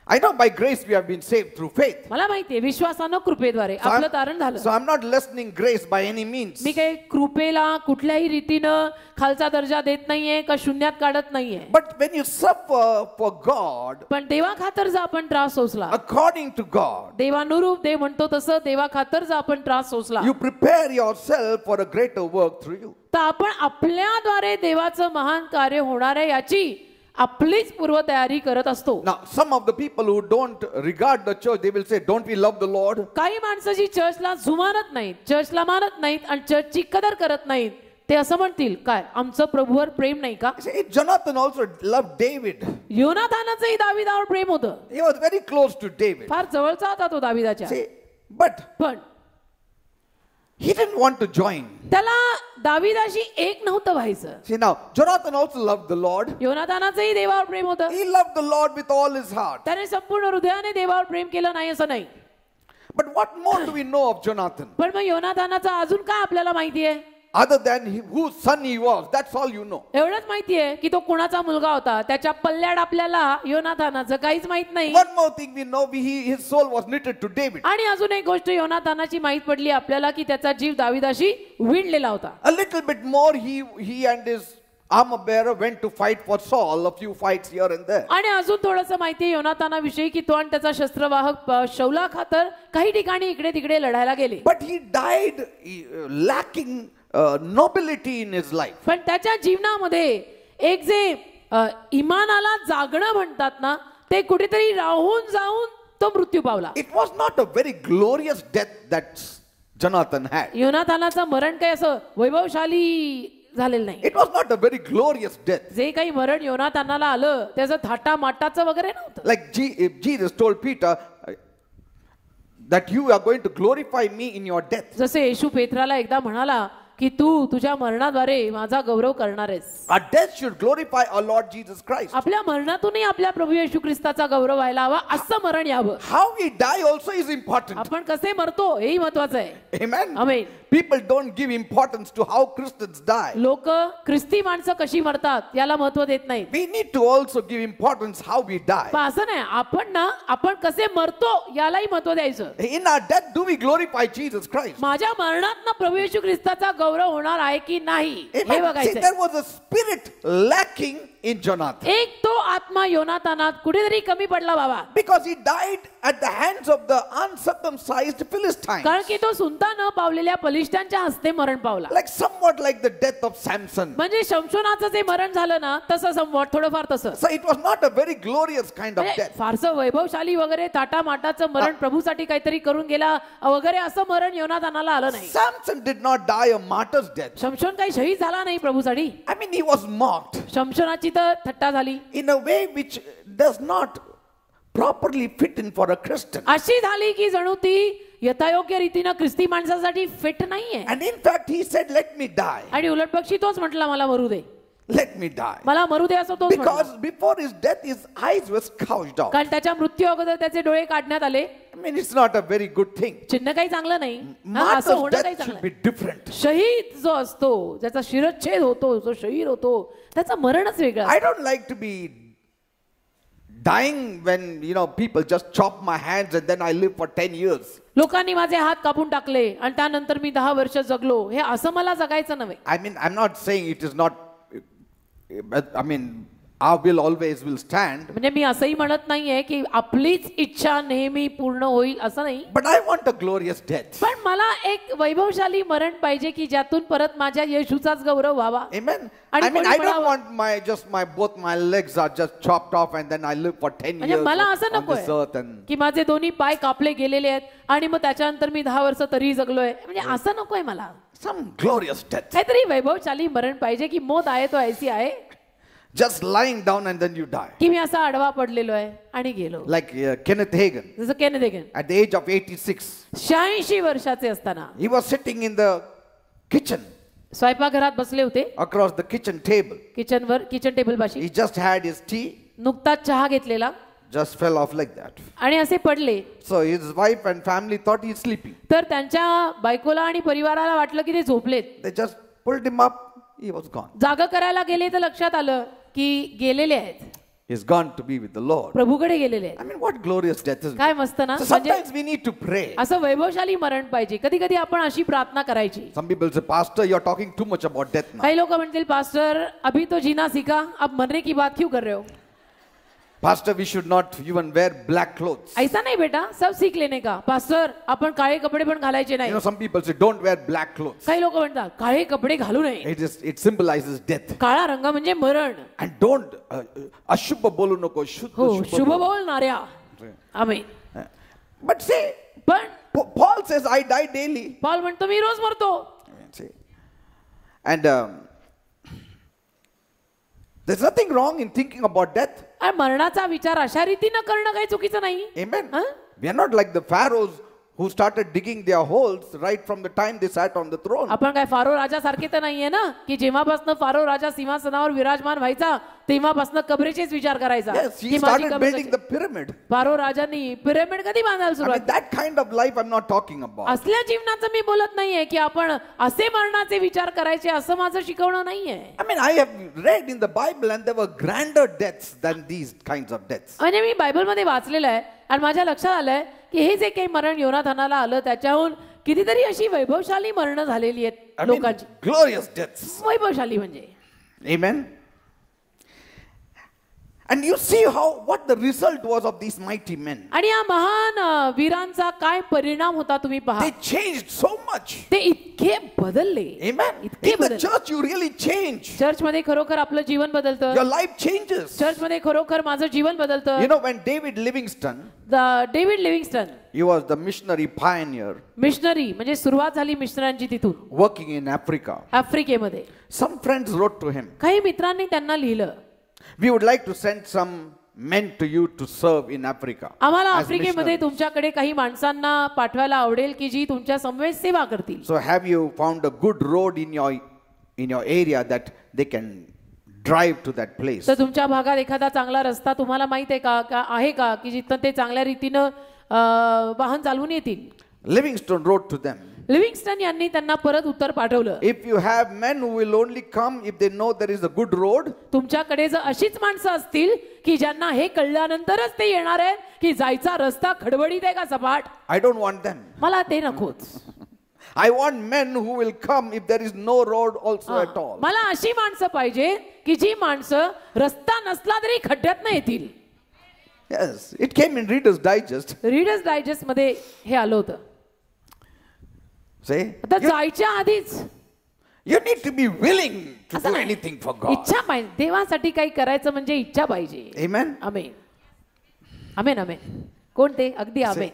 I know by grace we have been saved through faith. मला माहितीये विश्वासानं कृपेद्वारे आपलं तारण झालं. So I'm not lessening grace by any means. मी काही कृपेला कुठल्याही रीतीनं खालचा दर्जा देत नाहीये का शून्यात काढत नाहीये. But when you suffer for God, पण देवा खातर जर आपण त्रास सोसला, according to God, देवानुरूप देव म्हणतो तसं देवा खातर जर आपण त्रास सोसला, you prepare yourself for a greater work through you. तर आपण आपल्याद्वारे देवाचं महान कार्य होणार आहे याची आपलीच पूर्वतयारी करत असतो. Now, some of the people who don't regard the church, they will say, don't we love the Lord? काही माणसं जी चर्चला जुमानत नाहीत, चर्चला मानत नाहीत आणि चर्चची कदर करत नाहीत, ते असं म्हणतील काय आमचं प्रभूवर प्रेम नाही का. Jonathan also loved David. योनाथानाचंही दाविदावर प्रेम होतं. He was very close to David. फार जवळचा होता तो दाविदाच्या. But he didn't want to join. त्याला दाविदाशी एक नव्हतं व्हायचं. See now, Jonathan also loved the Lord. योनाथानाचंही देवावर प्रेम होतं. He loved the Lord with all his heart. त्याने संपूर्ण हृदयाने देवावर प्रेम केलं नाही असं नाही. But what more do we know of Jonathan? पण मग योनाथानाचा अजून काय आपल्याला माहिती आहे. Other than whose son he was, that's all you know. एवढंच माहिती आहे की तो कुणाचा मुलगा होता. त्याच्या पल्ल्याड आपल्याला योनाथानाचं काहीच माहित नाही. One more thing we know, his soul was knitted to David. आणि अजून एक गोष्ट योनाथानाची माहित पडली आपल्याला की त्याचा जीव दाविदाशी विणलेला होता. A little bit more, he and his armor bearer went to fight for Saul, a few fights here and there. आणि अजून थोडंसं माहिती आहे योनाथानाविषयी की तो आणि त्याचा शस्त्रवाहक शौला खातर काही ठिकाणी इकडे तिकडे लढायला गेले. But he died lacking nobility in his life. पण त्याच्या जीवनामध्ये एक जे इमानाला जागणं म्हणतात ना ते कुठेतरी राहून जाऊन तो मृत्यू पावला. It was not a very glorious death that Jonathan had. योनाथानाचं मरण काही असं वैभवशाली झालेलं नाही. It was not a very glorious death. जे काही मरण योनाथानाला आलं त्याचं थाटा माटाचं वगैरे नव्हतं. Like Jesus told Peter that you are going to glorify me in your death. जसे येशू पेत्राला एकदा म्हणाला की तू तुझ्या मरणाद्वारे माझा गौरव करणार आहेस. Our death should glorify our Lord Jesus Christ. आपल्या मरणातूनही आपल्या प्रभू येशू ख्रिस्ताचा गौरव व्हायला हवा असं मरण यावं. How we die also is important. आपण कसे मरतो हेही महत्वाचं आहे. Amen. Amen. People don't give importance to how Christians die. लोक ख्रिस्ती माणसं कशी मरतात याला महत्व देत नाहीत. We need to also give importance how we die. पण असं नाही आपण कसे मरतो यालाही महत्व द्यायचं. In our death do we glorify Jesus Christ? माझ्या मरणात प्रभू येशू ख्रिस्ताचा गौरव होणार आहे की नाही हे See, बघायचं. there was a spirit lacking in Jonathan. एक तो आत्मा योनाथानात कुठेतरी कमी पडला बाबा. Because he died at the hands of the uncircumcised Philistines. कारण की तो सुनता न पावलेल्या पलिष्ठांच्या हस्ते मरण पावला. Like somewhat like the death of Samson. म्हणजे शमशोनाचं जे मरण झालं ना तसं somewhat थोडंफार तसं. So it was not a very glorious kind of death. फारसं वैभवशाली वगैरे ताटा माटाचं मरण प्रभूसाठी काहीतरी करून गेला वगैरे असं मरण योनाथानाला आलं नाही. Samson did not die a martyr's death. शमशोन काही शहीद झाला नाही प्रभूसाठी. I mean, he was mocked शमशोनाची तर थट्टा झाली in a way which does not properly fit in for a Christian. अशी झाली की जणू ती यथायोग्य रीतीनं ख्रिस्ती माणसासाठी फिट नाहीये. And in fact he said, let me die. आणि उलट पक्षी तोच म्हटला मला मरू दे. Let me die. मला मरू दे असं तोच म्हटला. Because before his death his eyes were gouged out. कारण त्याच्या मृत्यू अगोदर त्याचे डोळे काढण्यात आले. I mean, it's not a very good thing. चिन्ह काही चांगलं नाही. असं Martyr's होणं काही death चांगलं should be नाही. different. शहीद जो असतो ज्याचा शिरच्छेद होतो जो शहीद होतो त्याचं मरणच वेगळं. I don't like to be dying when people just chop my hands and then I live for 10 years. लोकांनी माझे हात कापून टाकले आणि त्यानंतर मी 10 वर्ष जगलो हे असं मला जगायचं नव्हे. I mean, I'm not saying it is not, I mean, our will always will stand. म्हणजे मी असंही म्हणत नाहीये की आपलीच इच्छा नेहमी पूर्ण होईल असं नाही. But I want a glorious death. पण मला एक वैभवशाली मरण पाहिजे की ज्यातून परत माझ्या येशूचाच गौरव व्हावा. Amen. आणि I mean, I don't कोणी want both my legs are just chopped off and then I live for 10 म्हणजे years मला असं on this earth नकोय and की माझे दोन्ही पाय कापले गेलेले आहेत आणि मग त्याच्यानंतर मी 10 वर्ष तरी जगलोय. म्हणजे असं नकोय मला. some glorious death. काहीतरी वैभवशाली मरण पाहिजे की मौत आहे तो ऐसी आहे. just lying down and then you die. की मी असा आडवा पडलेलो आहे आणि गेलो. Like Kenneth Hagin, जसं Kenneth Hagin at the age of 86, 86 वर्षाचे असताना he was sitting in the kitchen, स्वयंपाकघरात बसले होते, across the kitchen table. Kitchen table पाशी. He just had his tea, नुकताच चहा घेतलेला just fell off like that. आणि असे पडले. So his wife and family thought he's sleeping. तर त्यांच्या बायकोला आणि परिवाराला वाटलं की ते झोपलेत. They just pulled him up, he was gone. जागा करायला गेले तर लक्षात आलं की गेलेले आहेत, He's gone to be with the Lord. प्रभूकडे गेलेले आहेत. I mean, what glorious death is. काय मस्त ना. So म्हणजे sometimes we need to pray. असं वैभवशाली मरण पाहिजे. कधी कधी आपण अशी प्रार्थना करायची. Some people say, Pastor, you're talking too much about death now. काही लोक म्हणतील, पास्टर अभी तो जीना सीखा, अब मरने की बात क्यों कर रहे हो? Pastor, we should not even wear black clothes. ऐसा नहीं बेटा, सब सीख लेने का. पास्टर आपण काळे कपडे पण घालायचे नाही. Some people say, don't wear black clothes. काही लोक म्हणतात काळे कपडे घालू नये. It symbolizes death. काळा रंग म्हणजे मरण. And don't ashubha bolu nako, हो, shubha शुभ bolu. बोलणाऱ्या. आमेन. But say, पण Paul says, I die daily. Paul म्हणतो मी रोज मरतो. See. And there's nothing wrong in thinking about death. आणि मरणाचा विचार अशा रीतीनं करणं काही चुकीचं नाही. Amen. Huh? We are not like the pharaohs who started digging their holes right from the time they sat on the throne. आपण काय फारो राजा सारखे तर नाहीये ना की जेव्हापासून फारो राजा सिंहासनावर विराजमान व्हायचा तेव्हापासून कबरेचेच विचार करायचा. Yes, he की माझी started कबर building कशी- the pyramid. फारो राजांनी पिरॅमिड कधी बांधायला I mean, सुरुवात. that kind of life I'm not talking about. असल्या जीवनाचं मी बोलत नाहीये की आपण असे मरणाचे विचार करायचे, असं माझं शिकवणं नाहीये. I mean, I have read in the Bible and there were grander deaths than these kinds of deaths. म्हणजे मी बायबलमध्ये वाचलेलं आहे आणि माझ्या लक्षात आलंय की हे जे काही मरण योनाथानाला आलं त्याच्याहून कितीतरी अशी वैभवशाली मरणं झालेली आहेत I mean, लोकांची. glorious deaths. वैभवशाली म्हणजे. Amen. And you see what the result was of these mighty men. आणि या महान वीरांचा काय परिणाम होता तुम्ही पहा. They changed so much. ते इतके बदलले. Amen. इतके In the बदलले. church you really change. Church मध्ये खरोखर आपलं जीवन बदलतं. Your life changes. चर्च मध्ये खरोखर माझं जीवन बदलतं. You know, when David Livingstone, David Livingstone he was the missionary pioneer missionary म्हणजे सुरुवात झाली मिशनरांची तिथून working in Africa. आफ्रिकेमध्ये. Some friends wrote to him, काही मित्रांनी त्यांना लिहिलं, we would like to send some men to you to serve in Africa. आम्हाला as आफ्रिकेमध्ये missionaries. तुमच्याकडे काही माणसांना पाठवायला आवडेल की जी तुमच्या समवेत सेवा करतील. So have you found a good road in your area that they can drive to that place? तर तुमच्या भागात एखादा चांगला रस्ता तुम्हाला माहित आहे का आहे का की जिथं ते चांगल्या रीतीनं वाहन चालवून येतील. Livingstone wrote to them, Livingstone यांनी त्यांना परत उत्तर पाठवलं, if you have men who will only come if they know there is a good road, तुमच्याकडे जर अशीच माणसं असतील की ज्यांना हे कळल्यानंतरच ते येणार आहेत की जायचा रस्ता खडबडीत आहे का सपाट, I don't want them. मला ते नकोच. I want men who will come if there is no road also at all. मला अशी माणसं पाहिजे की जी माणसं रस्ता नसला तरी खड्ड्यात न येतील. Yes, it came in Reader's Digest. Readers digest मध्ये हे आलं होतं. Say, आता जायच्या आधीच you need to be willing to असं do नाही. anything for God. इच्छा पाहिजे. देवासाठी काही करायचं म्हणजे इच्छा पाहिजे. Amen. आमेन आमेन आमेन. कोणते अगदी आमेन.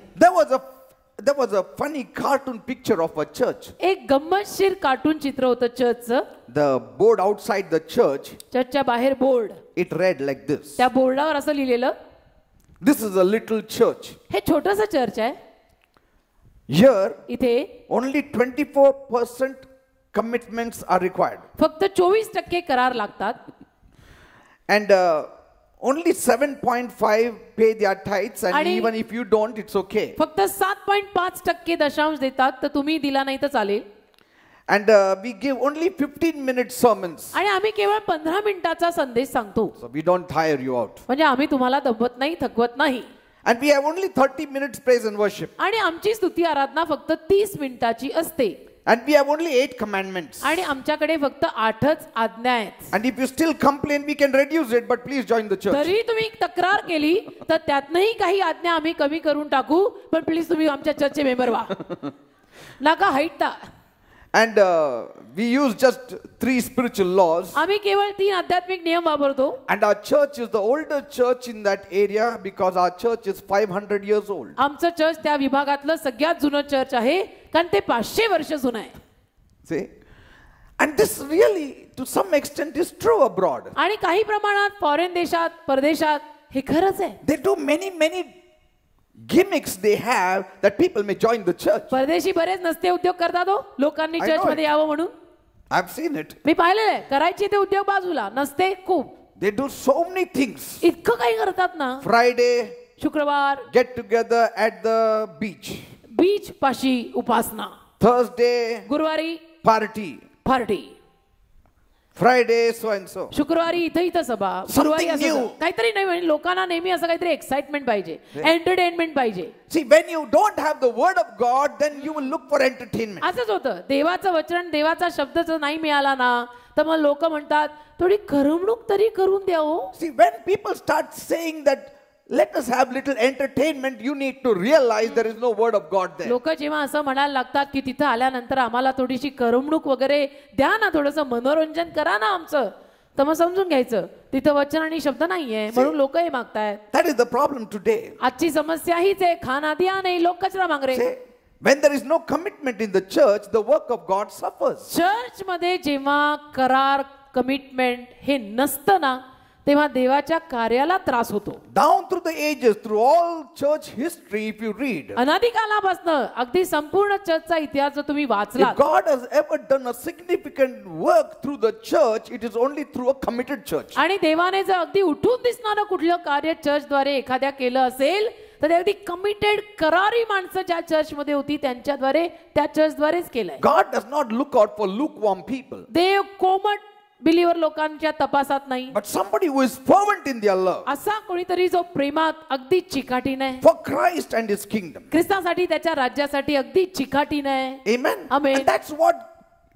There was a funny cartoon picture of a church. एक गंमतशीर कार्टून चित्र होतं चर्चचं. The board outside the church, चर्चच्या बाहेर board, it read like this. त्या बोर्डावर असं लिहिलेलं, This is a little church. हे छोटंसं चर्च आहे. Here, इथे only 24% commitments are required. फक्त 24% करार लागतात And only 7.5 pay their tithes, and आणि- even if you don't, it's okay. फक्त 7.5% दशांश देतात, तर तुम्ही दिला नाही तर चालेल. And we give only 15-minute sermons. आणि आम्ही केवळ 15 मिनिटाचा संदेश सांगतो. So we don't tire you out. म्हणजे आम्ही तुम्हाला दबवत नाही, थकवत नाही. And we have only 30 minutes praise and worship. आणि आमची स्तुती आराधना फक्त 30 मिनिटाची असते. And we have only 8 commandments. आणि आमच्याकडे फक्त 8च आज्ञा आहेत. And if you still complain, we can reduce it, but please join the church. तरी तुम्ही तक्रार केली तर त्यातनंही काही आज्ञा आम्ही कमी करून टाकू, पण प्लीज तुम्ही आमच्या चर्चचे मेंबर व्हा. नका हैटता. And we use just 3 spiritual laws. आम्ही केवळ 3 आध्यात्मिक नियम वापरतो. And our church is the older church in that area because our church is 500 years old. आमचं चर्च त्या विभागातलं सगळ्यात जुनं चर्च आहे, कारण ते 500 वर्ष जुनं आहे. See? And this really, to some extent, is true abroad. आणि काही प्रमाणात फॉरेन देशात परदेशात हे खरंच आहे. They do many gimmicks they have that people may join the church. परदेशी बरेच नसते उद्योग करतात हो, लोकांनी I know चर्च मध्ये it. यावं म्हणून. I've seen it. मी पाहिलेलं आहे. करायचे ते उद्योग बाजूला, नसते खूप. They do so many things. इतकं काही करतात ना. Friday, शुक्रवार get together at the beach. Beach पाशी उपासना. Thursday, गुरुवारी party. Party. Friday, so and so. शुक्रवारी इथं सभा. गुरुवारी असं काहीतरी नाही. म्हणजे लोकांना नेहमी असं काहीतरी एक्साइटमेंट पाहिजे, एंटरटेनमेंट पाहिजे. See, when you don't have the word of God, then you will look for entertainment. असंच होतं. देवाचं वचन, देवाचा शब्द जर नाही मिळाला ना, तर मग लोक म्हणतात थोडी करमणूक तरी करून द्या हो. See, when people start saying that let us have little entertainment, you need to realize there is no word of God there. लोक जेव्हा असं म्हणायला लागतात की तिथं आल्यानंतर आम्हाला थोडीशी करमणूक वगैरे द्या ना, थोडंसं मनोरंजन करा ना आमचं, तर मग समजून घ्यायचं तिथं वचन आणि शब्द नाहीये म्हणून लोक हे मागतायत. That is the problem today. आजची समस्या हीच आहे. खाना दिया नाही, लोक कचरा मांग रहे. See, when there is no commitment in the church, the work of God suffers. Church मध्ये जेव्हा करार, कमिटमेंट हे नसतं ना, तेव्हा देवाच्या कार्याला त्रास होतो. Down through the ages, through all church history, if you read, अनादिकालापासून अगदी संपूर्ण चर्चचा इतिहास जर तुम्ही वाचला, if God has ever done a significant work through the church, it is only through a committed church. आणि देवाने जर अगदी उठून दिसणारं कुठलं कार्य चर्चद्वारे एखाद्या केलं असेल तर अगदी कमिटेड करारी माणसं ज्या चर्चमध्ये होती त्यांच्याद्वारे, त्या चर्चद्वारेच केलंय. God does not look out for lukewarm people, देव कोमट बिलीवर लोकांच्या तपासात नाही, but somebody who is fervent in their love असा कोणीतरी जो प्रेमात अगदी चिकाटीने for Christ and His kingdom. ख्रिस्तासाठी, त्याच्या राज्यासाठी अगदी चिकाटीने. Amen. Amen. And that's what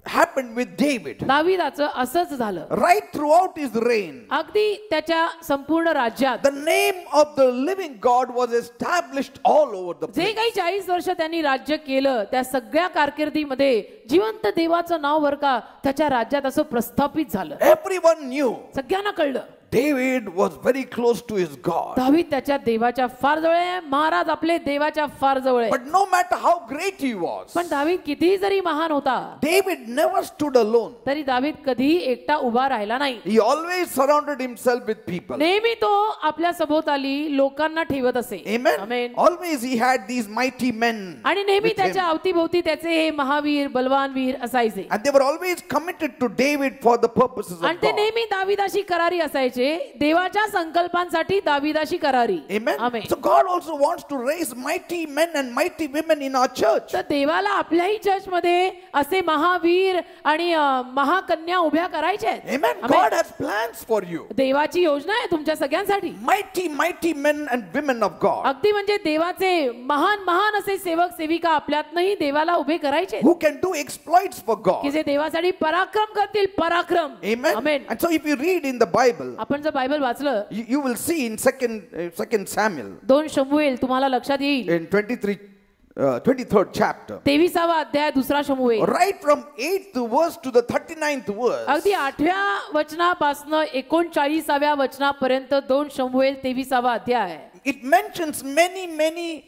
happened with David. दाविदाचं असंच झालं. Right throughout his reign, अगदी त्याच्या संपूर्ण राज्यात the name of the living God was established all over the जे place. काही 40 वर्ष त्यांनी राज्य केलं त्या सगळ्या कारकिर्दीमध्ये जिवंत देवाचं नाव बर का त्याच्या राज्यात असं प्रस्थापित झालं. Everyone knew सगळ्यांना कळलं David was very close to his God. दावीद त्याच्या देवाच्या फार जवळ आहे, महाराज आपले देवाच्या फार जवळ आहे. But no matter how great he was, पण दावीद कितीही जरी महान होता David never stood alone. तरी दावीद कधीही एकटा उभा राहिला नाही. He always surrounded himself with people. नेहमी तो आपल्या सभोवताली लोकांना ठेवत असे. Amen. Amen. Always he had these mighty men आणि नेहमी with him. त्याच्या अवतीभोवती त्याचे हे महावीर, बलवान वीर असायचे. And they were always committed to David for the purposes of आणि ते God. नेहमी दाविदाशी करारी असायचे, देवाच्या संकल्पांसाठी दाविदाशी करारी. Amen. Amen. So God also wants to raise mighty men and mighty women in our church. तर देवाला आपल्याही चर्च मध्ये असे महावीर आणि महाकन्या उभ्या करायच्या आहेत. Amen. God has plans for you. देवाची योजना आहे तुमच्या सगळ्यांसाठी. Mighty men and women of God अगदी म्हणजे देवाचे महान असे सेवक सेविका आपल्यातनंही देवाला उभे करायचे, who can do exploits for की God. जे देवासाठी पराक्रम करतील. पराक्रम. Amen. Amen. And so if you read in the Bible, आपण जर बायबल वाचलं you will see in second Samuel 2 शमूएल तुम्हाला लक्षात येईल. in 23rd chapter, 23वा अध्याय 2 शमूएल right from 8th verse to the 39th verse, अगदी 8व्या वचनापासून 39व्या वचनापर्यंत 2 शमूएल 23वा अध्याय. it mentions many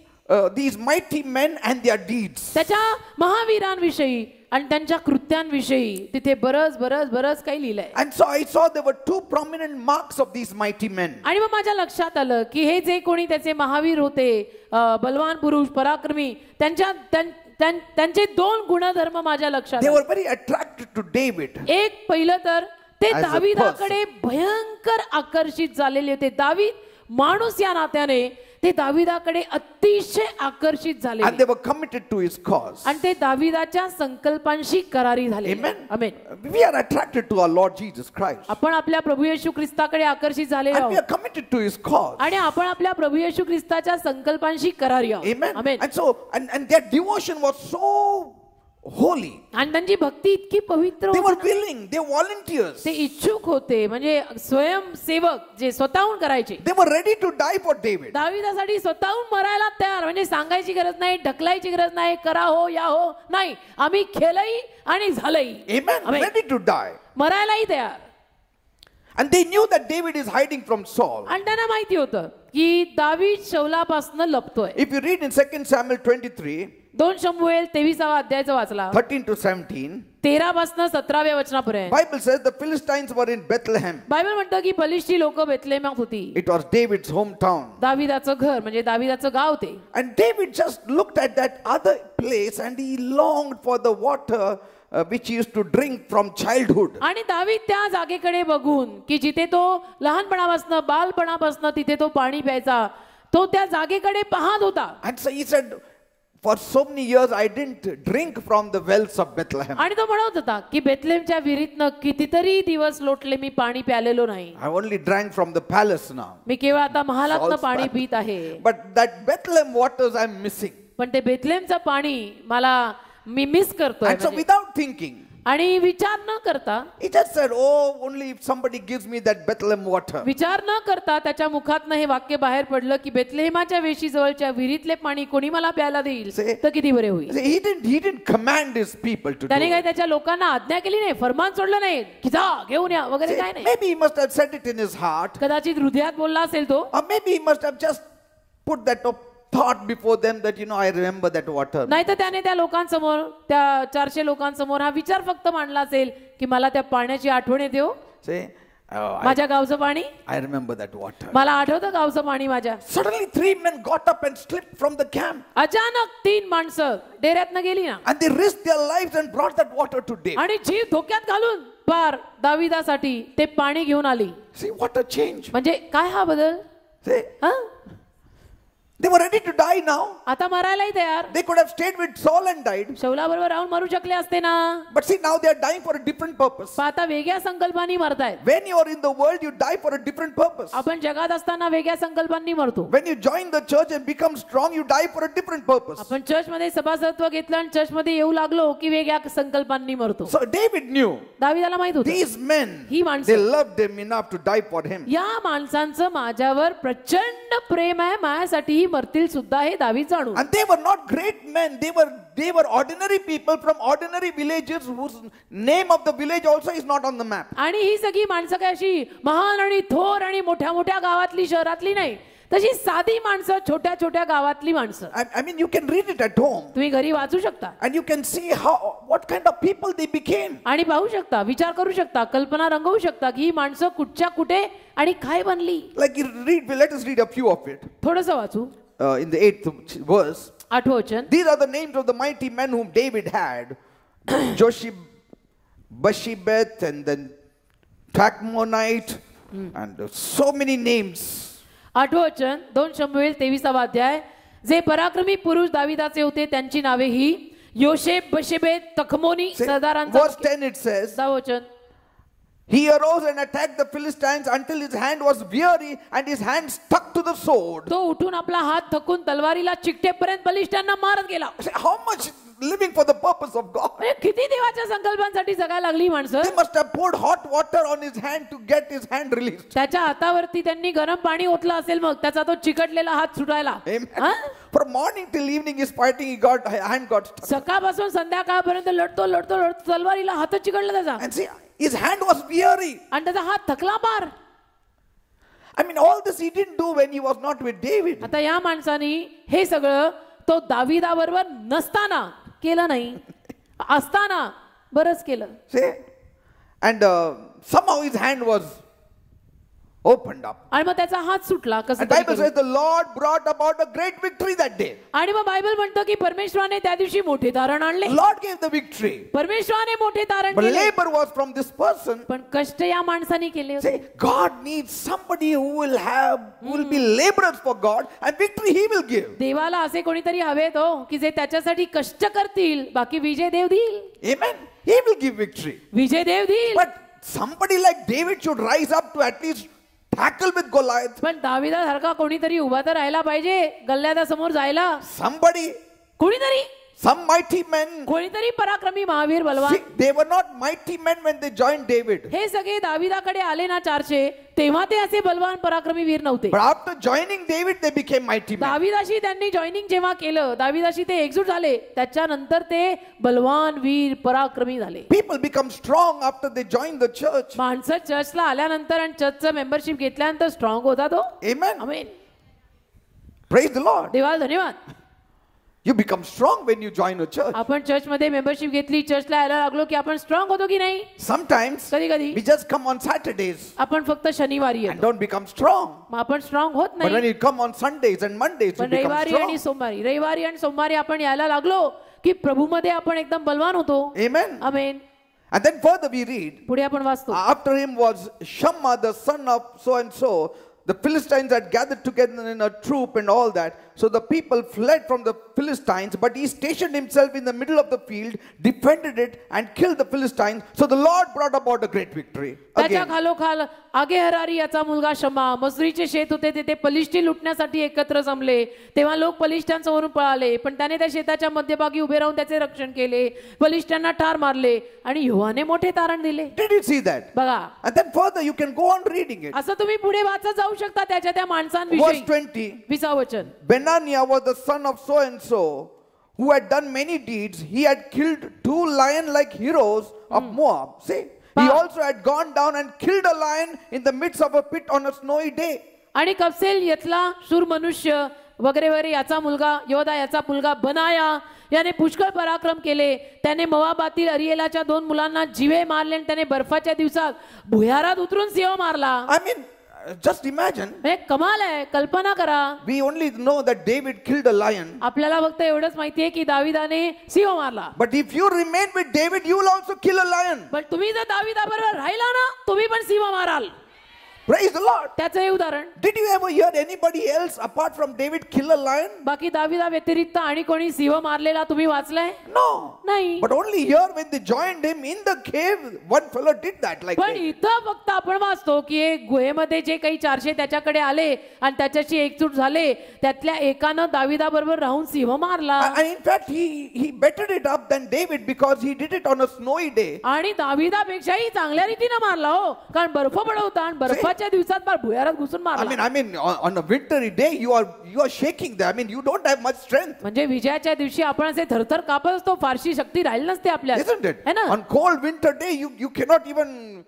these mighty men and their deeds. त्याच्या महावीरांविषयी आणि त्यांच्या कृत्यांविषयी तिथे बरच काही लिहिलंय. And so I saw there were two prominent marks of these mighty men. आणि मग माझ्या लक्षात आलं की हे जे कोणी त्याचे महावीर होते, बलवान पुरुष, पराक्रमी, त्यांचे 2 गुणधर्म माझ्या लक्षात They आले. were very attracted to David. एक पहिलं तर ते As a दाविदाकडे भयंकर आकर्षित झालेले होते. दावीद माणूस या नात्याने ते दाविदाकडे अतिशय आकर्षित झाले And they were committed to his cause. आणि ते दाविदाच्या संकल्पांशी करारी झाले. Amen. Amen. We are attracted to our Lord Jesus Christ. आपण आपल्या प्रभू येशू ख्रिस्ताकडे आकर्षित झाले And we आहोत are committed to his cause. आणि आपण आपल्या प्रभू येशू ख्रिस्ताच्या संकल्पांशी करारी आहोत. Amen. Amen. And so and their devotion was so holy. आणि त्यांची भक्ती इतकी पवित्र They were होती ना, willing, they were volunteers. ते इच्छुक होते, म्हणजे स्वयंसेवक जे स्वतःहून करायचे. They were ready to die for David. दाविदासाठी स्वतःहून मरायला तयार, म्हणजे सांगायची गरज नाही, ढकलायची गरज नाही, करा हो या हो नाही, आम्ही केलंही आणि झालंही. Amen. Amen. Ready to die. मरायलाही तयार. And they knew that David is hiding from Saul. आणि त्यांना माहिती होतं की दावीद शौलापासून लपतोय. If you read in 2 Samuel 23, 2 शमूएल 23वा अध्यायाचा वाचला 13 to 17. 13 पासून 17व्या वचनापर्यंत. Bible says the Philistines were in Bethlehem. Bible म्हणतं की फलिस्टी लोक बेथलेहमात होती. It was David's hometown. दाविदाचं घर म्हणजे दाविदाचं गाव ते. And David just looked at that other place and he longed for the water which he used to drink from childhood. आणि दावीद त्या जागेकडे बघून की जिथे तो लहानपणापासून बालपणापासून तिथे तो पाणी प्यायचा, तो त्या जागेकडे पाहत होता. And so he said, for so many years I didn't drink from the wells of Bethlehem. आणि तो म्हणत होता की बेथलेहमच्या विहिरीतनं कितीतरी दिवस लोटले मी पाणी प्यालेलो नाही. I only drank from the palace now. मी केवळ आता महालातनं पाणी पित आहे. But that Bethlehem waters I'm missing. पण ते बेथलेहमचं पाणी मी मिस करतोय. And so without thinking, आणि विचार न करता, he just said, oh, only if somebody gives me that Bethlehem water. विचार न करता त्याच्या मुखातनं हे वाक्य बाहेर पडलं की बेथलेहमाच्या वेशीजवळच्या विहिरीतले पाणी कोणी मला प्यायला देईल तर किती बरे होईल. He didn't command his people to do त्याने काय it. त्याच्या लोकांना आज्ञा केली नाही, फरमान सोडलं नाही की जा घेऊन या वगैरे काय नाही. Maybe he must have said it in his heart. कदाचित हृदयात बोलला असेल तो, Or maybe he must have just put that thought before them that I remember that water. नाही तर त्याने त्या लोकांसमोर, त्या 400 लोकांसमोर हा विचार फक्त मांडला असेल की मला त्या पाण्याची आठवण येते हो. Say, माझ्या गावचं पाणी, I remember that water. मला आठवतं गावचं पाणी माझ्या. Suddenly 3 men got up and slipped from the camp. अचानक 3 माणसं डेऱ्यातनं गेली ना And they risked their lives and brought that water to David. आणि जीव धोक्यात घालून पार दाविदासाठी ते पाणी घेऊन आली. See what a change. म्हणजे काय हा बदल. See, they were ready to die now. आता मरायलाही तयार. They could have stayed with Saul and died. शौला बरोबर राहून मरू शकले असते ना. But see, now they are dying for a different purpose. पण आता वेगळ्या संकल्पांनी मरतायत. When you are in the world, you die for a different purpose. आपण जगात असताना वेगळ्या संकल्पांनी मरतो. When you join the church and become strong, you die for a different purpose. आपण चर्चमध्ये सभासदत्व घेतलं आणि चर्चमध्ये येऊ लागलो की वेगळ्या संकल्पांनी मरतो. So David knew दाविदाला माहित होतं these men, ही they माणसं, loved him enough to die for him. या माणसांचं माझ्यावर प्रचंड प्रेम आहे, माझ्यासाठी मरतील सुद्धा हे दावीद जाणू. And they were not great men. They were ordinary people from ordinary villages whose name of the village also is not on the map. आणि ही सगळी माणसं काय अशी महान आणि थोर आणि मोठ्या मोठ्या गावातली शहरातली नाही, तशी साधी माणसं, छोट्या छोट्या गावातली माणसं. I mean, you can read it at home. तुम्ही घरी वाचू शकता And you can see what kind of people they became. आणि पाहू शकता, विचार करू शकता, कल्पना रंगवू शकता की ही माणसं कुठच्या कुठे आणि काय बनली. Like let us read a few of it. थोडंसं वाचू. In the 8th verse. 8वं वचन. These are the names of the mighty men whom David had. Joshib, Bashibeth, and then Tachmonite, and so many names. 8वं वचन 2 शमूएल 23वा अध्याय. जे पराक्रमी पुरुष दाविदाचे होते त्यांची नावे ही योशेब, बशेबेत, तखमोनी सरदारांचा. Verse 10 it says, 10वं वचन. he arose and attacked the Philistines until his hand was weary and his hand stuck to the sword. तो उठून आपला हात थकून तलवारीला चिकटेपर्यंत बलिष्ठांना मारत गेला. How much living for the purpose of God? किती देवाच्या संकल्पांसाठी जगायला लागली माणसं. They must have poured hot water on his hand to get his hand released. त्याच्या हातावरती त्यांनी गरम पाणी ओतलं असेल, मग त्याचा तो चिकटलेला हात सुटायला. From morning till evening he's fighting, hand got stuck. सकाळपासून संध्याकाळपर्यंत लढतो तलवारीला हात चिकटला त्याचा. And see, his hand was weary. आणि त्याचा हात थकला पार. I mean, all this he didn't do when he was not with David. आता या माणसानी हे सगळं तो दाविदाबरोबर नसताना केलं नाही, असताना बरंच केलं. See, and somehow his hand was opened up. आणि मग त्याचा हात सुटला. कसं And Bible says the Lord brought about a great victory that day. आणि मग बायबल म्हणतं की परमेश्वराने त्या दिवशी मोठे तारण आणले. Lord gave the victory. परमेश्वराने मोठे तारण But केले. labor was from this person. पण कष्ट या माणसाने केले होते. Say, God needs somebody who will be laborers for God, and victory he will give. देवाला असे कोणीतरी हवेत हो की जे त्याच्यासाठी कष्ट करतील, बाकी विजय देव देईल. Amen. He will give victory. विजय देव देईल. But somebody like David should rise up to at least tackle with Goliath. पण दाविदासारखा कोणीतरी उभा तर राहायला पाहिजे गल्ल्याच्या समोर जायला. Somebody, कोणीतरी, some mighty men. कोणीतरी पराक्रमी महावीर बलवान. See, they were not mighty men when they joined David. हे सगळे दाविदाकडे आले ना 400, तेव्हा ते असे बलवान पराक्रमी वीर नव्हते. But after joining David, they became mighty men. दाविदाशी त्यांनी जॉईनिंग जेव्हा केलं, दाविदाशी ते एकजूट झाले, त्याच्यानंतर ते बलवान वीर पराक्रमी झाले. People become strong after they join the church. माणसं चर्चला आल्यानंतर आणि चर्चचं मेंबरशिप घेतल्यानंतर स्ट्रॉंग होता तो. Amen. Amen. Praise the Lord. देवाला धन्यवाद. You become strong when you join a church. आपण चर्चमध्ये मेंबरशिप घेतली, चर्चला यायला लागलो की आपण स्ट्रॉंग होतो की नाही? Sometimes कधी कधी we just come on Saturdays आपण फक्त शनिवारी and येतो, don't become strong. मग आपण स्ट्रॉंग होत But when नाही. you come on Sundays and Mondays, you पण become रविवारी आणि strong. रविवारी आणि सोमवारी आपण यायला लागलो की प्रभूमध्ये आपण एकदम बलवान होतो. Amen. Amen. And then further we read, पुढे आपण वाचतो, after him was Shammah, the son of so and so. The Philistines had gathered together in a troop and all that. So the people fled from the Philistines, but he stationed himself in the middle of the field, defended it, and killed the Philistines. So the Lord brought about a great victory. त्याच्या Again, खालोखाल आगे Harari याचा मुलगा शमा, मसुरीचे शेत होते तिथे पलिष्टी लुटण्यासाठी एकत्र जमले. तेव्हा लोक पलिष्ठांसमोरून पळाले, पण त्याने त्या शेताच्या मध्यभागी उभे राहून त्याचे रक्षण केले, पलिष्ठांना ठार मारले आणि यहोवाने मोठे तारण दिले. did you see that? बघा, And then further you can go on reading it. असं तुम्ही पुढे वाचत जाऊ शकता त्याच्या त्या Verse माणसांविषयी. 20. 20 वचन, Benaniah was the son of so and so, who had done many deeds. He had killed 2 lion-like heroes of Moab. See, he also had gone down and killed a lion in the midst of a pit on a snowy day. आणि कप्सेल येतला शूर मनुष्य वगैरे वगैरे याचा मुलगा योधा याचा मुलगा बनाया याने पुष्कळ पराक्रम केले. त्याने मोवाबातील अरिएलाच्या 2 मुलांना जीवे मारले आणि त्याने बर्फाच्या दिवसात भुयारात उतरून सिंह मारला. I mean, just imagine. हे कमाल आहे, कल्पना करा. We only know that David killed a lion. आपल्याला फक्त एवढंच माहितीये की दाविदाने सिंह मारला. But if you remain with David, you will also kill a lion. पण तुम्ही जर दाविदाबरोबर राहिला ना, तुम्ही पण सिंह माराल. Praise the Lord. त्याचं हे उदाहरण. Did you ever hear anybody else apart from David kill a lion? बाकी दाविदा व्यतिरिक्त आणि कोणी सिंह मारलेला तुम्ही वाचलाय? No. नाही. But only here when they joined him in the cave, one fellow did that like पण that. इथं फक्त आपण वाचतो की एक गुहेमध्ये जे काही 400 त्याच्याकडे आले आणि त्याच्याशी एकजूट झाले, त्यातल्या एकानं दाविदा बरोबर राहून सिंह मारला. And in fact, he bettered it up than David because he did it on a snowy day. आणि दाविदापेक्षाही चांगल्या रीतीने मारला हो, कारण बर्फ पडत होता आणि बर्फाच्या दिवसात फार भुयारात घुसून मारला. I mean, on a wintry day, you are shaking there. I mean, you don't have much strength. म्हणजे विजयाच्या दिवशी आपण असे थरथर कापत असतो, फारशी शक्ती राहिली नसते आपल्यात, Isn't it? है ना? On cold winter day, you cannot even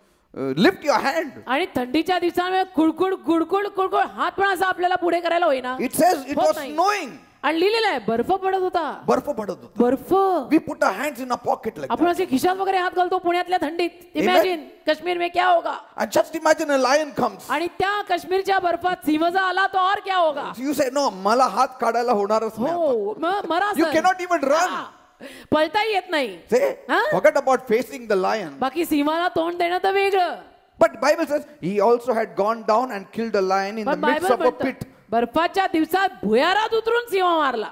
lift your hand. आणि थंडीच्या दिवसांमध्ये कुडकुड कुडकुड कुडकुड हात पण असा आपल्याला पुढे करायला होईना. It says it होत was नाही. snowing. आणि लिहिलेलं आहे बर्फ पडत होता. बर्फ पडत होता. बर्फ. We put our hands in our pocket like आपण that. असे खिशात वगैरे हात घालतो पुण्यातल्या थंडीत. इमॅजिन काश्मीर में क्या होगा. And just imagine a lion comes. आणि त्या काश्मीरच्या बर्फात सिंह जर आला तो और क्या होगा. You say, no, मला हात काढायला होणारच नाही आता. हो मरा You cannot even run. पळताही येत नाही. Say, Huh? forget about facing the lion. बाकी सिंहाला तोंड देणं तर वेगळं. But Bible says he also had gone down and killed a lion in the पण midst बायबल of a म्हणतं, pit. बर्फाच्या दिवसात भुयारात उतरून सिंह मारला.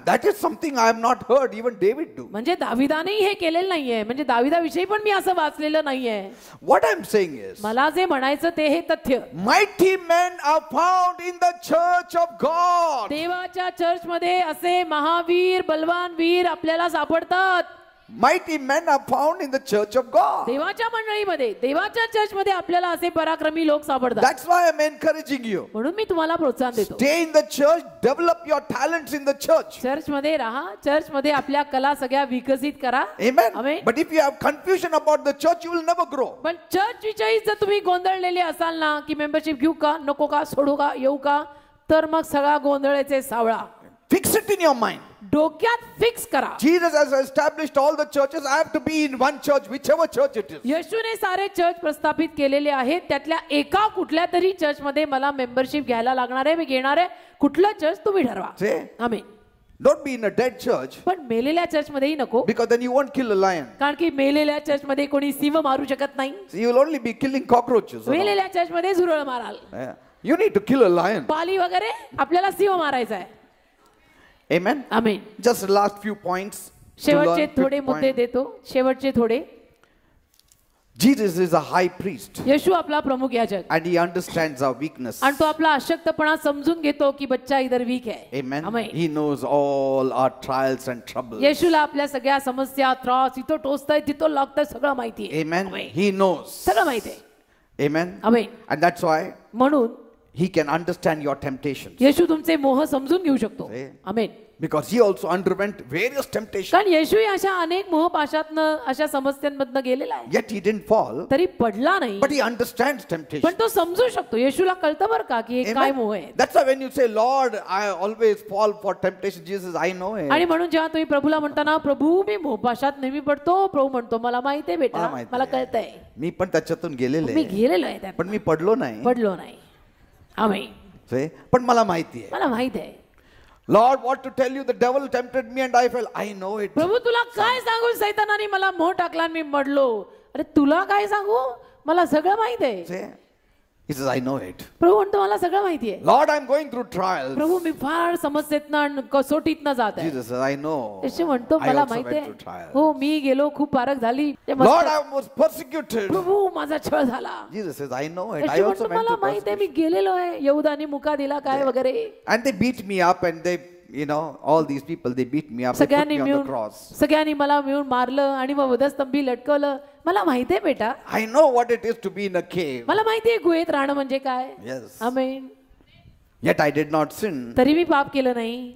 That is something I have not heard even David do. म्हणजे दाविदानेही हे केलेलं नाहीये. म्हणजे दाविदाविषयी पण मी असं वाचलेलं नाहीये. What I'm saying is, मला जे म्हणायचं ते हे तथ्य. mighty men are found in the church of God. देवाच्या चर्च मध्ये असे महावीर बलवान वीर आपल्याला सापडतात. Mighty men are found in the church of God. देवाच्या मंडळीमध्ये देवाच्या चर्च मध्ये आपल्याला असे पराक्रमी लोक सापडतात. That's why I'm encouraging you. म्हणून मी तुम्हाला प्रोत्साहन देतो. Stay in the church, develop your talents in the church. Church मध्ये राहा, चर्च मध्ये आपल्या कला सगळ्या विकसित करा. Amen. Amen. But if you have confusion about the church, you will never grow. पण चर्च विषयी जर तुम्ही गोंधळलेले असाल ना की मेंबरशिप घेऊ का नको का सोडू का येऊ का, तर मग सगळा गोंधळाचे सावळा Fix it in your mind. डोक्यात फिक्स करा. Jesus has established all the churches. I have to be in one church, whichever church it is. येशूने सारे चर्च प्रस्थापित केलेले आहेत, त्यातल्या एका कुठल्या तरी चर्च मध्ये मला मेंबरशिप घ्यायला लागणार आहे, मी घेणार आहे. कुठलं चर्च तुम्ही ठरवा. Say, amen. don't be in a dead church पण मेलेल्या चर्च मध्येही नको, because then you won't kill a lion. कारण की मेलेल्या चर्च मध्ये कोणी सिंह मारू शकत नाही. So you will only be killing cockroaches. around. मेलेल्या चर्च मध्ये झुरळ माराल. Yeah. You need to kill a lion. Pali वगैरे आपल्याला सिंह मारायचा आहे. Amen. Amen. Just the last few points. to शेवटचे learn. थोडे Fifth मुद्दे point. देतो. शेवटचे थोडे. Jesus is a high priest येशू आपला प्रमुख याजक and he understands our weakness. आणि तो आपला अशक्तपणा समजून घेतो की बच्चा इधर वीक आहे. Amen. Amen. He knows all our trials and troubles. येशूला आपल्या सगळ्या समस्या त्रास इथं टोचताय तिथं लागतंय सगळं माहिती आहे. Amen. आमेन. He knows. सगळं माहिती आहे. Amen. Amen. And that's why म्हणून he can understand your temptations. येशू तुमचे मोह समजून घेऊ शकतो. Amen. Amen. Because he also underwent various temptations. कारण येशूही अशा अनेक मोहपाशातनं अशा समस्यांमधनं गेलेला आहे, Yet he didn't fall. तरी पडला नाही. But he understands temptation. पण तो समजू शकतो. येशूला कळतं बरं का की हे काय मोह आहे. That's why when you say, Lord, I always fall for temptation, Jesus, I know it. आणि म्हणून जेव्हा तुम्ही प्रभूला म्हणताना प्रभू मी मोहपाशात नेहमी पडतो, प्रभू म्हणतो मला माहिती आहे बेटा, मला कळतंय, मी पण त्याच्यातून गेलेलो मी आहे, गेलेलो आहे त्यात, पण मी पडलो नाही. पडलो नाही. आमेन. पण मला माहिती आहे. मला माहित आहे. Lord, what to tell you, the devil tempted me and I fell. I know it. प्रभू तुला काय सांगू, सैतानाने मला मोह टाकला आणि मी मडलो. अरे तुला काय सांगू, मला सगळं माहित आहे. He says, I know it. प्रभू म्हणतो मला सगळं माहिती आहे. Lord, I'm going through trials. प्रभू मी फार समस्येतनं कसोटीतनं जात आहे. Jesus says, I know. येशू म्हणतो मला माहिती आहे. हो मी गेलो, खूप पारख झाली. Lord, I was persecuted. प्रभू माझा छळ झाला. Jesus says, I know it. I Yeshu also म्हणतो went मला through माहिती आहे, मी गेलेलो आहे. यहूदाने मुका दिला काय वगैरे. And they beat me up and they, all these people, they beat me up. They put me on the cross. सगळ्यांनी मला मिळून मारलं आणि मग वधस्तंभी लटकवलं. मला माहिती आहे बेटा. I know what it is to be in a cave. मला माहिती आहे गुहेत राहणं म्हणजे काय. Yes. Amen. Yet I did not sin. तरी मी पाप केलं नाही.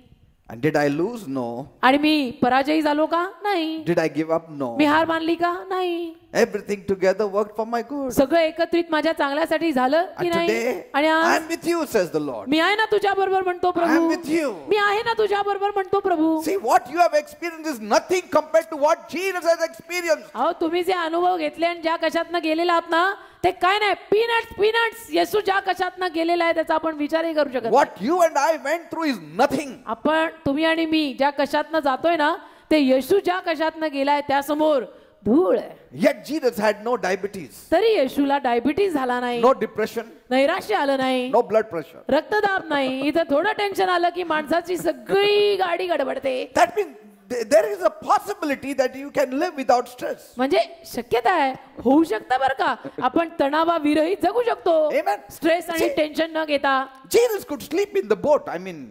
And did I lose? No. आणि मी पराजयी झालो का? नाही. Did I give up? No. मी हार मानली का? नाही. Everything together worked for my good. सगळं एकत्रित माझ्या चांगल्यासाठी झालं की And नाही. today, आणि I am with you, says the Lord. मी आहे ना तुझ्या बरोबर म्हणतो I am Prabhu. with you. मी आहे ना तुझ्या बरोबर म्हणतो प्रभू. See, what you have experienced is nothing compared to what Jesus has experienced. अहो तुम्ही जे अनुभव घेतले आणि ज्या कशातनं गेलेला आहात ना, ते काय नाही. पीनट्स. येशू ज्या कशातनं गेलेला आहे त्याचा आपण विचारही करू शकत नाही. What you and I went through is nothing. आपण तुम्ही आणि मी ज्या कशातनं जातोय ना, ते येशू ज्या कशातनं गेलाय त्यासमोर धूळ आहे. Yet Jesus had no diabetes, तरी येशूला डायबिटीज झाला नाही, no depression, नैराश्य आलं नाही, no blood pressure. रक्तदाब नाही. इथं थोडं टेन्शन आलं की माणसाची सगळी गाडी गडबडते. That means there is a possibility that you can live without stress. म्हणजे शक्यता आहे, होऊ शकतं बरं का, आपण तणावाविरहित जगू शकतो. Amen. स्ट्रेस आणि टेन्शन न घेता. Jesus could sleep in the boat. I mean,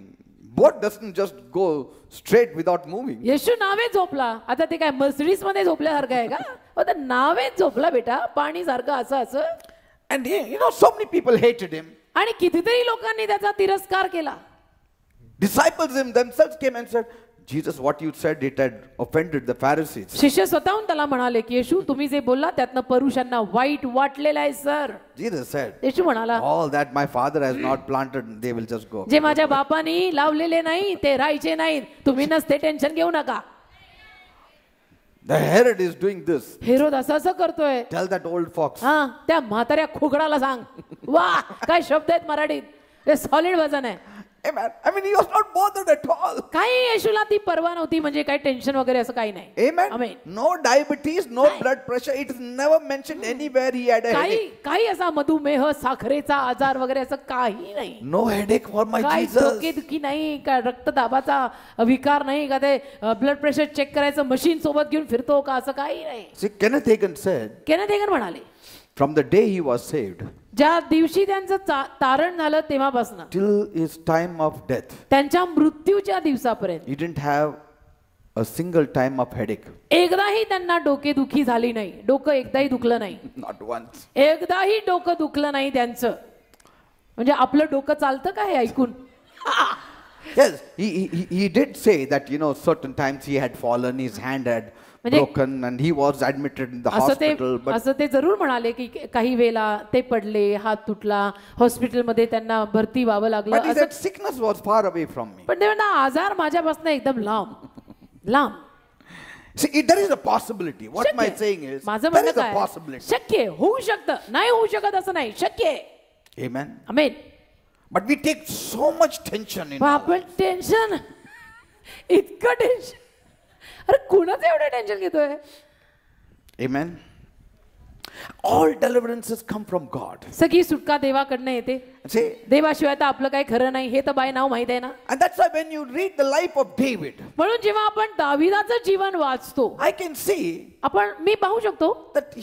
boat doesn't just go straight without moving. येशू नावेत झोपला. आता ते काय मर्सिडीज मध्ये झोपल्यासारखं आहे का? आता नावेत झोपला बेटा, पाणी सारखं असं असं. And so many people hated him. आणि कितीतरी लोकांनी त्याचा तिरस्कार केला. Disciples themselves came and said, Jesus, what you said, it had offended the Pharisees. शिष्य स्वतःहून त्याला म्हणाले की येशू तुम्ही जे बोलला त्यातनं पुरुषांना वाईट वाटलेलं आहे सर. Jesus said, येशू म्हणाला all that my father has not planted, they will just go. जे माझ्या बापानी लावलेले नाही ते राहायचे नाहीत. तुम्ही नसते टेन्शन घेऊ नका. The Herod is doing this. Herod असं असं करतोय. Tell that old fox. हा त्या म्हाताऱ्या खोकडाला सांग. वा काय शब्द आहेत मराठीत, हे सॉलिड वजन आहे. Amen. I mean, he was not bothered at all. काही येशूला ती पर्वा नव्हती, म्हणजे काही टेन्शन वगैरे असं काही नाही. Amen. Amen. No diabetes, no blood pressure. It is never mentioned anywhere he had a headache. काही असा मधुमेह, साखरेचा आजार वगैरे असं काही नाही. No headache for my काही Jesus. डोकेदुखी नाही, का रक्तदाबाचा विकार नाही, का ते ब्लड प्रेशर चेक करायचं मशीन सोबत घेऊन फिरतो का, असं काही नाही. See, Kenneth Hagin said, Kenneth Hagin म्हणाले from the day he was saved ज्या दिवशी त्यांचं तारण झालं तेव्हापासून till his time of death, त्यांच्या मृत्यूच्या दिवसापर्यंत he didn't have a single time of headache. एकदाही त्यांना डोकेदुखी झाली नाही. डोकं एकदाही दुखलं नाही. Not once. एकदाही डोकं दुखलं नाही त्यांचं. म्हणजे आपलं डोकं चालतं का हे ऐकून? Yes, he did say that, certain times he had fallen, his hand had broken and he was admitted in the hospital. असं ते जरूर म्हणाले की काही वेळेला ते पडले, हात तुटला, हॉस्पिटलमध्ये त्यांना भरती व्हावं लागलं. But he said sickness was far away from me. पण ते म्हणतात आजार माझ्यापासून एकदम लांब. See, there is a possibility. What am I saying is, माझं there म्हणणं is a काय, possibility. शक्य आहे, होऊ शकतं, नाही होऊ शकत असं नाही, शक्य आहे. Amen. Amen. But we take so much tension in पण आपण टेन्शन, इतकं टेन्शन, अरे कुणाचं एवढं टेन्शन घेतोय? Amen. All deliverances come from God. सगळी सुटका देवाकडनं येते. See, देवाशिवाय तर आपलं काही खरं नाही, हे तर बाय नाव माहित आहे ना. and that's why when you read the life of David, म्हणून जेव्हा आपण दाविदाचं जीवन वाचतो, I can see मी पाहू शकतो that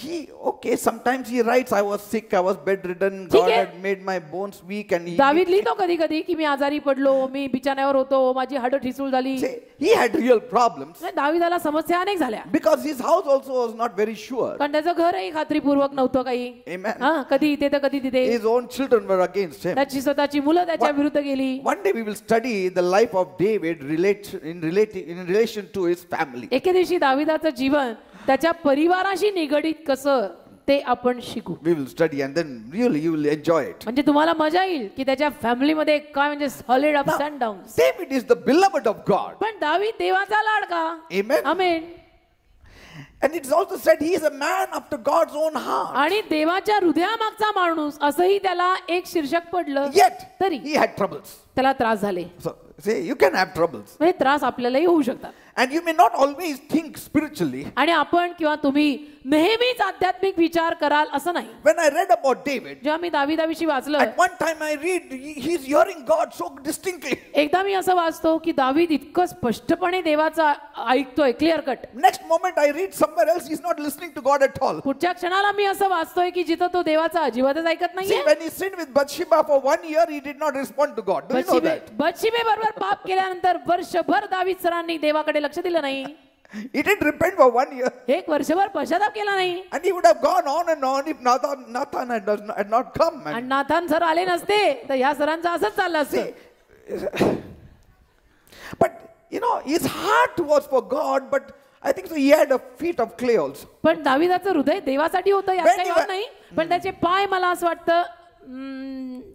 sometimes he writes, I was sick, I was bedridden, ठीक God आहे. had made my bones weak, and दावीद लिहितो कधी कधी की मी आजारी पडलो, मी बिछाण्यावर होतो, माझी हाडं ठिसूळ झाली. he had real problems दाविदाला समस्या अनेक झाल्या, because his house also was not very sure. कारण त्याचं घरही खात्रीपूर्वक नव्हतं काही. Amen. हा, कधी इथे तर कधी तिथे. His own children were against against him. त्याची स्वतःची मुलं त्याच्या विरुद्ध गेली. One day we will study the life of David in relation to his family. एके दिवशी दाविदाचं जीवन त्याच्या परिवाराशी निगडीत कसं ते आपण शिकू. We will study and then really you will enjoy it. म्हणजे तुम्हाला मजा येईल की त्याच्या फॅमिलीमध्ये काय म्हणजे solid ups and downs. David is the beloved of God. पण दावीद देवाचा लाडका. Amen. Amen. And it's also said he is a man after God's own heart. आणि देवाच्या हृदयामागचा माणूस असंही त्याला एक शीर्षक पडलं. Yet तरी he had troubles. त्याला त्रास झाले. So say you can have troubles. म्हणजे त्रास आपल्यालाही होऊ शकतात. And you may not always think spiritually. आणि आपण किंवा तुम्ही नेहमीच आध्यात्मिक विचार कराल असं नाही. When I read about David, जेव्हा मी दाविदाविषयी वाचलं, at one time I read he's hearing God so distinctly. एकदा मी असं वाचतो की दावीद इतकं स्पष्टपणे देवाचा ऐकतोय, clear cut. Next moment I read somewhere else he's not listening to God at all. पुढच्या क्षणाला मी असं वाचतोय की जिथं तो देवाचा अजिबातच ऐकत See, नाहीये. when he sinned with Bathsheba for 1 year, he did not respond to God. Do you know that? बत्शेबे बरोबर पाप केल्यानंतर वर्षभर दावीद सरांनी देवाकडे लक्ष दिलं नाही. He didn't repent for 1 year. एक वर्षभर पश्चाताप केला नाही. And he would have gone on and on if Nathan had not come. आणि नाथान सर आले नसते तर ह्या सरांचं असंच चाललं असतं. But you know, his heart was for God, but I think so he had a feet of clay also. पण दाविदाचं हृदय देवासाठी होतं यात When काही you वाद are- नाही. पण त्याचे पाय मला असं वाटतं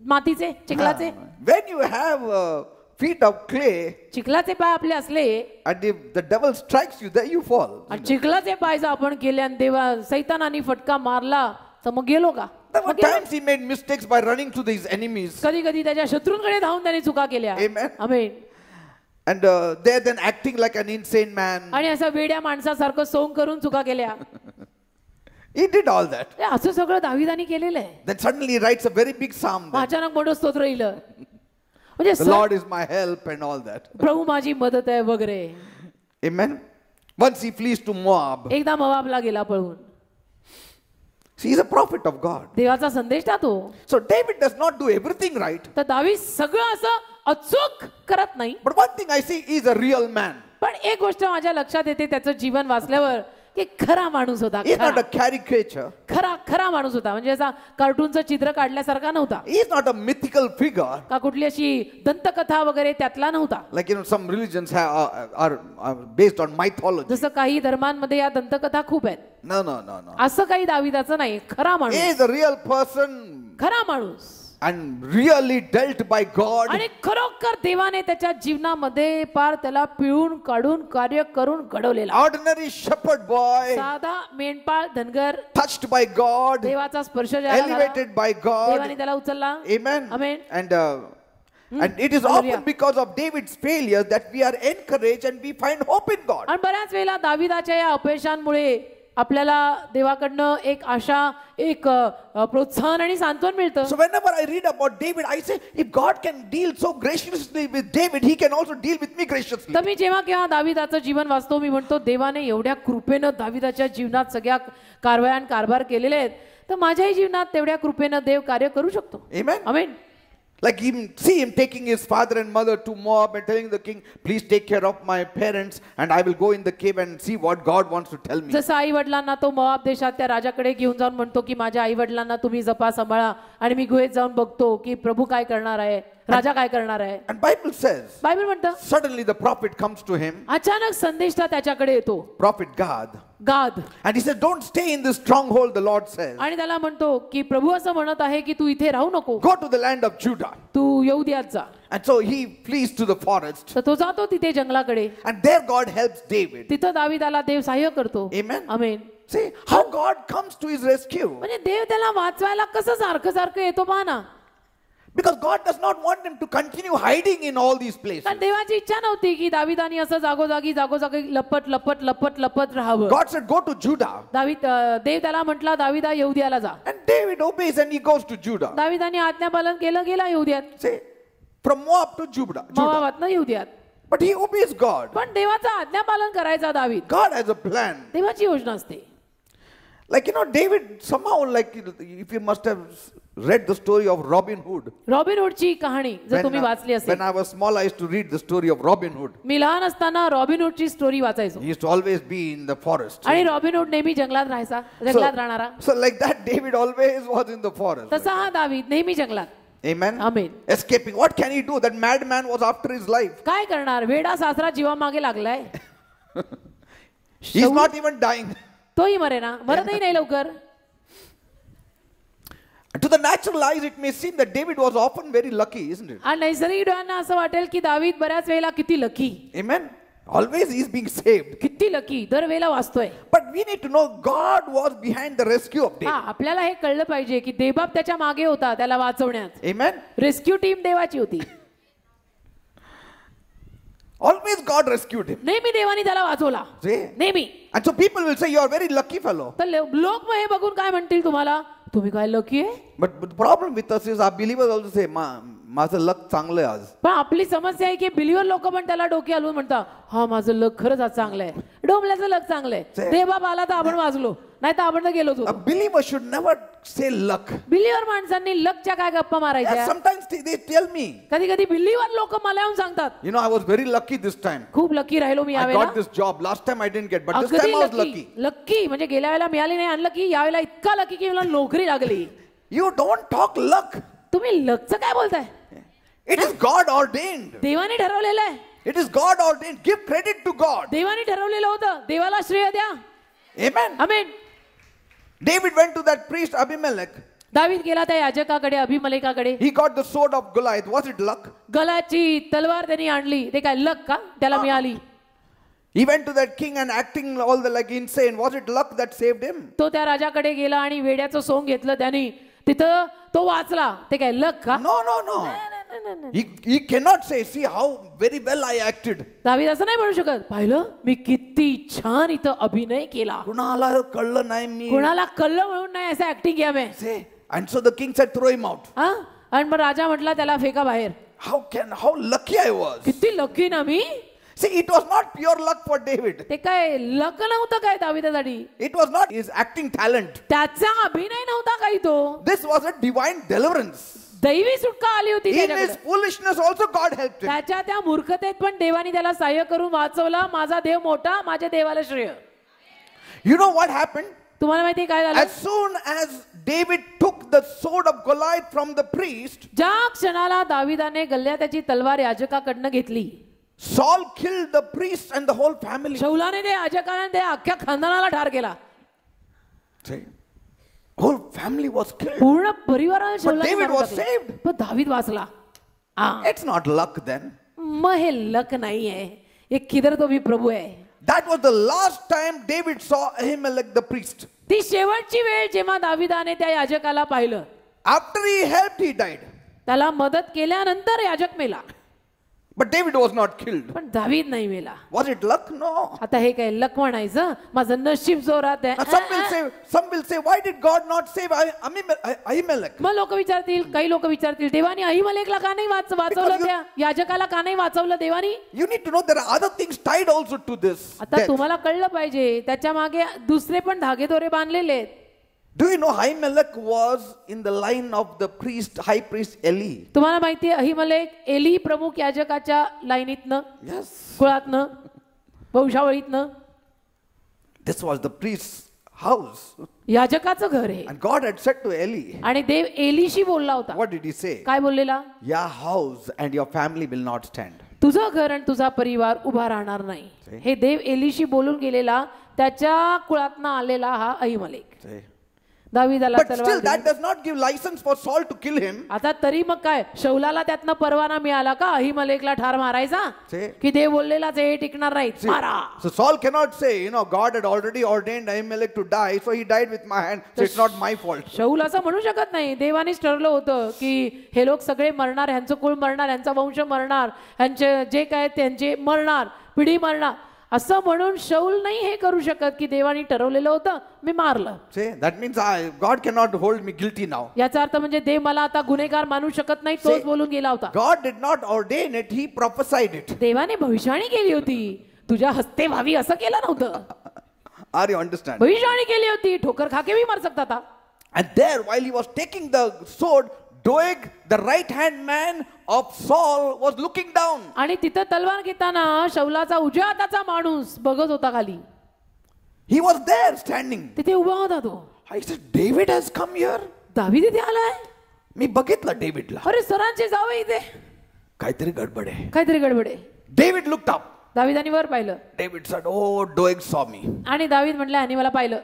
मातीचे, चिखलाचे. When you have feet of clay चिखलाचे पाय आपले असले and if the devil strikes you, there you fall. आणि चिखलाचे पाय जर आपण केले आणि देवा सैतानाने फटका मारला तर मग गेलो का? There were times he made mistakes by running to these enemies. कधी कधी त्याच्या शत्रूंकडे धावून त्याने चुका केल्या. Amen. Amen. And they're then acting like an insane man. आणि असं वेड्या माणसासारखं सोंग करून चुका केल्या. He did all that. असं सगळं दाविदाने केलेलं आहे. Then suddenly he writes a very big psalm. Then. अचानक मोठं स्तोत्र लिहिलं. म्हणजे The Lord is my help and all that. प्रभू माझी मदत आहे वगैरे. Amen. Once he flees to Moab. एकदा मोआबला गेला पळून. See, he's a prophet of God. देवाचा संदेश तो. So David does not do everything right. तर दावीद सगळं असं अचूक करत नाही. But one thing I see, he's a real man. पण एक गोष्ट माझ्या लक्षात येते त्याचं जीवन वाचल्यावर की खरा माणूस होता. He's not a caricature. खरा माणूस होता. म्हणजे असा कार्टूनचं चित्र काढल्यासारखा नव्हता. He's not a mythical figure. का कुठली अशी दंतकथा वगैरे त्यातला नव्हता. Like, you know, some religions are based on mythology. जसं काही धर्मांमध्ये या दंतकथा खूप आहेत. No. असं काही दाविदाचं नाही. खरा He माणूस, is a real person खरा माणूस. and really dealt by God. आणि खरोखर देवाने त्याच्या जीवनामध्ये पार त्याला पिळून काढून कार्य करून घडवलेला. Ordinary shepherd boy, साधा मेंढपाळ धनगर, touched by God, देवाचा स्पर्श ज्याला झाला, elevated by देवाने God. त्याला उचलला. Amen. Amen. And it is Hallelujah. often because of David's failures that we are encouraged and we find hope in God. आणि बऱ्याच वेळेला दाविदाच्या या अपयशांमुळे आपल्याला देवाकडनं एक आशा, एक प्रोत्साहन आणि सांत्वन मिळतं. So whenever I read about David, I say, if God can deal so graciously with David, he can also deal with me graciously. तर मी जेव्हा केव्हा दाविदाचं जीवन वाचतो मी म्हणतो देवाने एवढ्या कृपेनं दाविदाच्या जीवनात सगळ्या कारभार केलेले आहेत तर माझ्याही जीवनात तेवढ्या कृपेनं देव कार्य करू शकतो. Amen. Amen. Like see him taking his father and mother to Moab and telling the king, please take care of my parents and I will go in the cave and see what God wants to tell me. जसं आई वडिलांना तो मोआब देशात त्या राजाकडे घेऊन जाऊन म्हणतो की माझ्या आई वडिलांना तुम्ही जपा सांभाळा आणि मी गुहेत जाऊन बघतो की प्रभू काय करणार आहे, राजा काय करणार आहे. And Bible says, बायबल म्हणतं suddenly the prophet comes to him, अचानक संदेशता त्याच्याकडे येतो. prophet Gad. And he says, don't stay in this stronghold, the Lord says. आणि त्याला म्हणतो की प्रभू असं म्हणत आहे की तू इथे राहू नको, Go to the land of Judah. तू यहूदियात जा. And so he flees to the forest. तर तो जातो तिथे जंगलाकडे. And there God helps David. तिथं दाविदाला देव सहाय्य करतो. Amen. Amen. See how God comes to his rescue. म्हणजे देव त्याला वाचवायला कसं सारखं येतो पहा ना. Because God does not want him to continue hiding in all these places. कारण देवाची इच्छा नव्हती की दाविदानी असं जागोजागी लपत राहावं. God said, go to Judah. देव त्याला म्हटला दाविदा यहूदियाला जा. And David obeys and he goes to Judah. दाविदाने आज्ञापालन केलं, गेला यहूदियात. See, from Moab to Judah. मोआबातनं यहूदियात. But he obeys God. पण देवाचं आज्ञापालन करायचा दावीद. God has a plan. देवाची योजना असते. Like, you know, David somehow, like, if you must have read the story of Robin Hood. Robin हुडची कहाणी जर तुम्ही वाचली असेल. When I was small, I used to read the story of Robin Hood. मी लहान असताना रॉबिन हुडची स्टोरी वाचायचो. He used to always be in the forest. आणि रॉबिन हुड नेहमी जंगलात राहायचा, जंगलात राहणारा. So like that, David always was in the forest. तसा हा दावीद नेहमी जंगलात. Amen. Amen. Escaping. What can he do? That madman was after his life. काय करणार? वेडा सासरा जीवामागे लागलाय. He's not even dying. तोही मरेना, मरतही नाही लवकर. To the natural eyes, it may seem that David was often very lucky, isn't it? आणि नैसर्गिक डोळ्यांना असं वाटेल की दावीद बऱ्याच वेळेला किती lucky, Amen. Always he's being saved. किती लकी, दर वेळेला वाचतोय. But we need to know God was behind the rescue of हा, David. आपल्याला हे कळलं पाहिजे की देवबाप त्याच्या मागे होता त्याला वाचवण्यात. Amen. रेस्क्यू टीम देवाची होती. Always God rescued him. नेहमी देवानी त्याला वाचवला. See? नेहमी. And so people will say, you are very lucky fellow. तर लोक मग हे बघून काय म्हणतील तुम्हाला, तुम्ही काय लकी आहे. But the problem with us is our believers also say, माझं लक चांगलं आहे आज. पण आपली समस्या आहे की बिलीवर लोक पण त्याला डोके हलवून म्हणतात, हा माझं लक खरंच आज चांगलं आहे, डोंबल्याचं लक चांगलं आहे, देवबाप आला तर आपण वाजलो, नाही तर आपण तर गेलोच A होतो. believer should never say luck. Believer माणसांनी लकच्या काय गप्पा मारायच्या. Sometimes they tell me, कधी कधी बिलीवर लोक मला येऊन सांगतात, you know, I was very lucky this time. खूप लकी राहिलो मी I यावेळेला. got this job. Last time I didn't get, but this अगदी time I was lucky. lucky. Lucky म्हणजे गेल्या वेळेला मिळाली नाही, अनलकी. यावेळेला इतका लकी की मला नोकरी लागली. You don't talk luck. तुम्ही लकचं काय बोलताय. It is God ordained. देवाने ठरवलेलं आहे. It is God ordained. Give credit to God. देवाने ठरवलेलं होतं, देवाला श्रेय द्या. Amen. Amen. David went to that priest Abimelech. दावीद गेला त्या याजकाकडे, अभिमलेकाकडे. He got the sword of Goliath. Was it luck? गलाची तलवार त्यांनी आणली, ते काय लक का त्याला मिळाली. He went to that king and acting all the like insane. Was it luck that saved him? तो त्या राजाकडे गेला आणि वेड्याचं सोंग घेतलं त्यांनी, तिथं तो वाचला, ते काय लक का. No, no, no. He cannot say, see how very well I acted. दावीद असं नाही म्हणू शकत, पाहिलं मी किती छान इथं अभिनय केला, कुणाला कळलं नाही मी. कुणाला कळलं म्हणून नाही असं ऍक्टिंग किया मैं. Say, and so the king said, throw him out. हा, आणि मग राजा म्हटला त्याला फेका बाहेर. How lucky I was. किती लकी ना मी. See, it was not pure luck for David. ते काय लक नव्हतं काय दावीदासाठी. It was not his acting talent. त्याचा अभिनय नव्हता काही तो. This was a divine deliverance. दैवी सुटका आली होती In his त्याच्याकडे. foolishness also God helped him. त्याच्या त्या मूर्खतेत पण देवानी त्याला सहाय्य करून वाचवला. माझा देव मोठा, माझ्या देवाला श्रेय. You know what happened? तुम्हाला माहिती काय झालं. As soon as David took the sword of Goliath from the priest, ज्या क्षणाला दाविदाने गल्ल्या त्याची तलवार याजकाकडनं घेतली, Saul killed the priest and the whole family. शौलाने ते याजकाने ते अख्ख्या खानदानाला ठार केला. See, whole family was killed. पूर्ण परिवाराला But शौलाने David मारून was टाकलं. saved. पण दावीद वाचला. It's not luck then. मग हे लक नाही आहे, हे किधर तो भी प्रभू आहे. That was the last time David saw Ahimelech the priest. ती शेवटची वेळ जेव्हा दाविदाने त्या याजकाला पाहिलं. After he helped, he died. त्याला मदत केल्यानंतर याजक मेला. But David was not killed. पण दावीद नाही मेला. Was it luck? No. आता हे काय लक म्हणायचं, माझं नशीब जोरात आहे. Some will say, why did God not save Ahimelech? मग लोक विचारतील, काही लोक विचारतील, देवानी अहिमलेकला का नाही वाचवलं, त्या याजकाला का नाही वाचवलं देवानी. You need to know there are other things tied also to this. आता तुम्हाला कळलं पाहिजे त्याच्या मागे दुसरे पण धागेदोरे बांधलेले आहेत. Do you know Ahimelech was in the line of the high priest Eli? तुम्हाला माहिती आहे अहिमलेक एली प्रमुख याजकाच्या लाईनीतनं, Yes. कुळातनं, वंशावळीतनं. This was the priest's house. याजकाचं घर आहे. And God had said to Eli, आणि देव एलीशी बोलला होता. what did he say? काय बोललेला. Your house and your family will not stand. तुझं घर आणि तुझा परिवार उभा राहणार नाही. हे देव एलीशी बोलून गेलेला, त्याच्या कुळातनं आलेला हा अहिमलेक. See? दावीदाला But तलवार still, दिली. that does not give license for Saul to kill him. आता तरी मग काय शौलाला त्यातनं परवाना मिळाला का अहिमलेकला ठार मारायचा. See? की देव बोललेलाच हे टिकणार नाही, मारा. So Saul cannot say, God had already ordained Ahimelech to die, so he died with my hand, so it's not my fault. शौल असं म्हणू शकत नाही, देवानेच ठरलं होतं की हे लोक सगळे मरणार, ह्यांचं कुळ मरणार, ह्यांचा वंश मरणार, ह्यांचे जे काय त्यांचे मरणार, पिढी मरणार, असं म्हणून शौल नाही हे करू शकत की देवाने ठरवलेलं होतं मी मारलं. See, that means God cannot hold me guilty now. याचा अर्थ म्हणजे देव मला आता गुन्हेगार मानू शकत नाही, तोच बोलून गेला होता. God did not ordain it, he prophesied it. देवाने भविष्यवाणी केली होती, तुझ्या हस्ते व्हावी असं केलं नव्हतं. Are you understand? भविष्यवाणी केली होती, ठोकर खाके भी मर सकता था. And there, while he was taking the sword, Doeg, the right-hand man of Saul, was looking down. आणि तिथं तलवार घेताना शौलाचा उजव्या हाताचा माणूस बघत होता खाली. He was there standing. तिथे उभा होता तो. I said, David has come here. दावीद इथे आलाय. मी बघितलं डेव्हिडला, अरे सरांचे जावं इथे, काहीतरी गडबड आहे. काहीतरी गडबड आहे. David looked up. दाविदाने वर पाहिलं David said, "Oh, Doeg saw me." आणि दावीद म्हटलं आणि मला पाहिलं,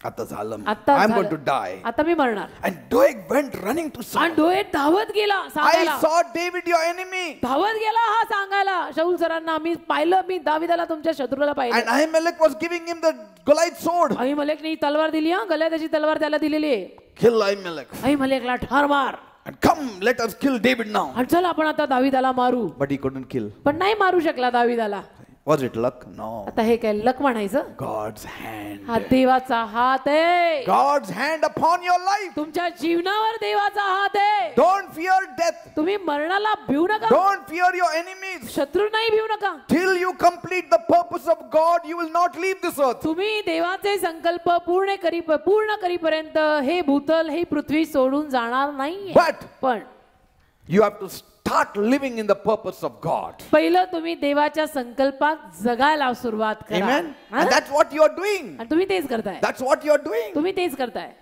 आता झालं. आता I'm going झालं. to die. आता मी मरणार. And Doeg went running to Saul. आणि डोळेत धावत गेला I सांगायला, saw David, your enemy. धावत गेला हा सांगायला शाऊल सरांना, मी पाहिलं, मी दाविदाला तुमच्या शत्रूला And पाहिलं. Ahimelech was giving him the Goliath sword. अहिमलेकने तलवार दिली, हा गळ्यात त्याची तलवार त्याला दिलेली आहे. Kill Ahimelech. अहिमलेकला ठार मार And come, let us kill David now. आणि चल आपण आता दाविदाला मारू. But he couldn't kill. पण नाही मारू शकला दाविदाला. Was it luck? No. आता हे काय लक म्हणायचं? God's hand. हा देवाचा हात आहे. God's hand upon your life. तुमच्या जीवनावर देवाचा हात आहे. Don't fear death. तुम्ही मरणाला भिवू नका. Don't fear your enemies. शत्रू नाही भिवू नका. Till you complete the purpose of God, you will not leave this earth. तुम्ही देवाचे संकल्प पूर्ण करीपर्यंत हे भूतल, हे पृथ्वी सोडून जाणार नाही. But पण you have to start living in the purpose of God. पहिलं तुम्ही देवाच्या संकल्पात जगायला सुरुवात करा. Amen. हा? And that's what you are doing. आणि तुम्ही तेच करताय. That's what you are doing. तुम्ही तेच करताय.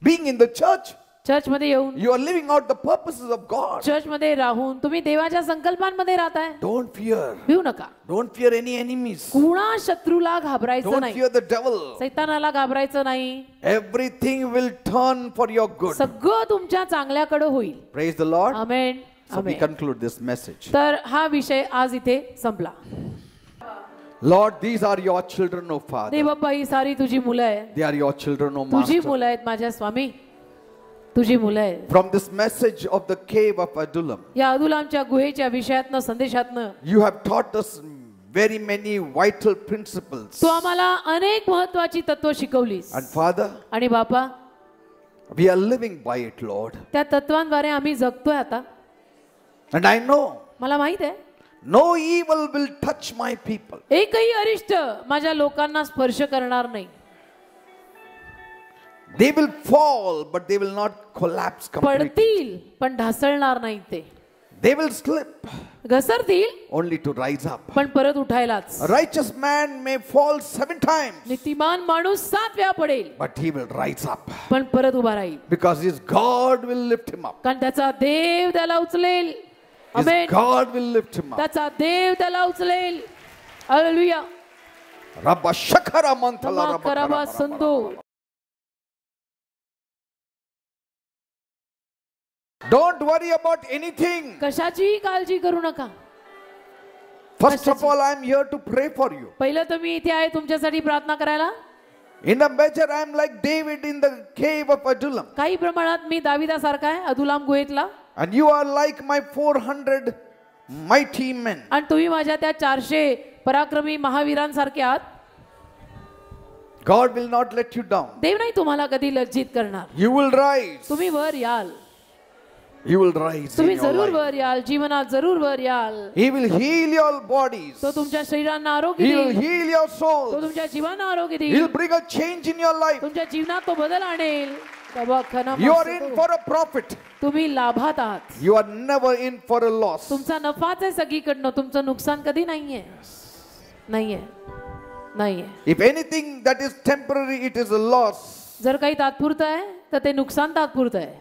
Being in the church, church मध्ये येऊन, you are living out the purposes of God. Church मध्ये राहून तुम्ही देवाच्या संकल्पांमध्ये राहताय. Don't fear. भिवू नका. Don't fear any enemies. कुणा शत्रूला घाबरायचं Don't नाही. fear the devil. सैतानाला घाबरायचं नाही. Everything will turn for your good. सगळं तुमच्या चांगल्याकडे होईल. Praise the Lord. Amen. So we conclude this message. तर हा विषय आज इथे संपला. Lord, these are your children, O Father. देव बाप्पा, ही सारी तुझी मुलं आहेत. They are your children, O तुझी Master. मुलं आहेत माझ्या स्वामी, तुझी मुलं आहेत. From this message of the cave of Adullam, या अदुलामच्या गुहेच्या विषयातनं, संदेशातनं you have taught us very many vital principles. तू आम्हाला अनेक महत्वाची तत्व शिकवलीस. And Father, आणि बापा, we are living by it, Lord. त्या तत्वांद्वारे आम्ही जगतोय आता. And I know मला माहित आहे, no evil will touch my people. एकही अरिष्ट माझ्या लोकांना स्पर्श करणार नाही. They will fall, but they will not collapse completely. पडतील पण ढासळणार नाही ते. They will slip, घसरतील only to rise up. पण परत उठायलाच. A righteous man may fall 7 times, नीतिमान माणूस 7 वेळा पडेल but he will rise up, पण परत उभा राहील. because his God will lift him up. कारण त्याचा देव त्याला उचलेल. His amen. God will lift him up. त्याचा देव त्याला उचलेल. Hallelujah. Rabba shakara mantala rabba करबा karaba. संतो. Don't worry about anything. कशाचीही काळजी करू नका. First of all, I am here to pray for you. पहिलं तर मी इथे आहे तुमच्यासाठी प्रार्थना करायला. In a measure, I am like David in the cave of Adullam. काही प्रमाणात मी दाविदासारखा आहे अदुलाम गुहेतला. And you are like my 400 mighty men. आणि तुम्ही माझ्या त्या 400 पराक्रमी महावीरांसारखे आहात. God will not let you down. देव नाही तुम्हाला कधी लज्जित करणार. You will rise. तुम्ही वर याल. You will rise. तुम्ही in your जरूर life. वर याल. जीवनात जरूर वर याल. He will heal your bodies. तो तुमच्या शरीरांना आरोग्य He will देईल. heal your तो souls. तुमच्या जीवनाला आरोग्य He will देईल. bring a change in your life. तुमच्या जीवनात तो बदल आणेल. You are in for a profit. तुम्ही लाभात आहात. You are never in for a loss. तुमचा नफाच आहे सगळीकडनं. तुमचं नुकसान कधी नाहीये. नाहीये. नाहीये. If anything that is temporary, it is a loss. जर काही तात्पुरतं आहे तर ते नुकसान तात्पुरतं आहे.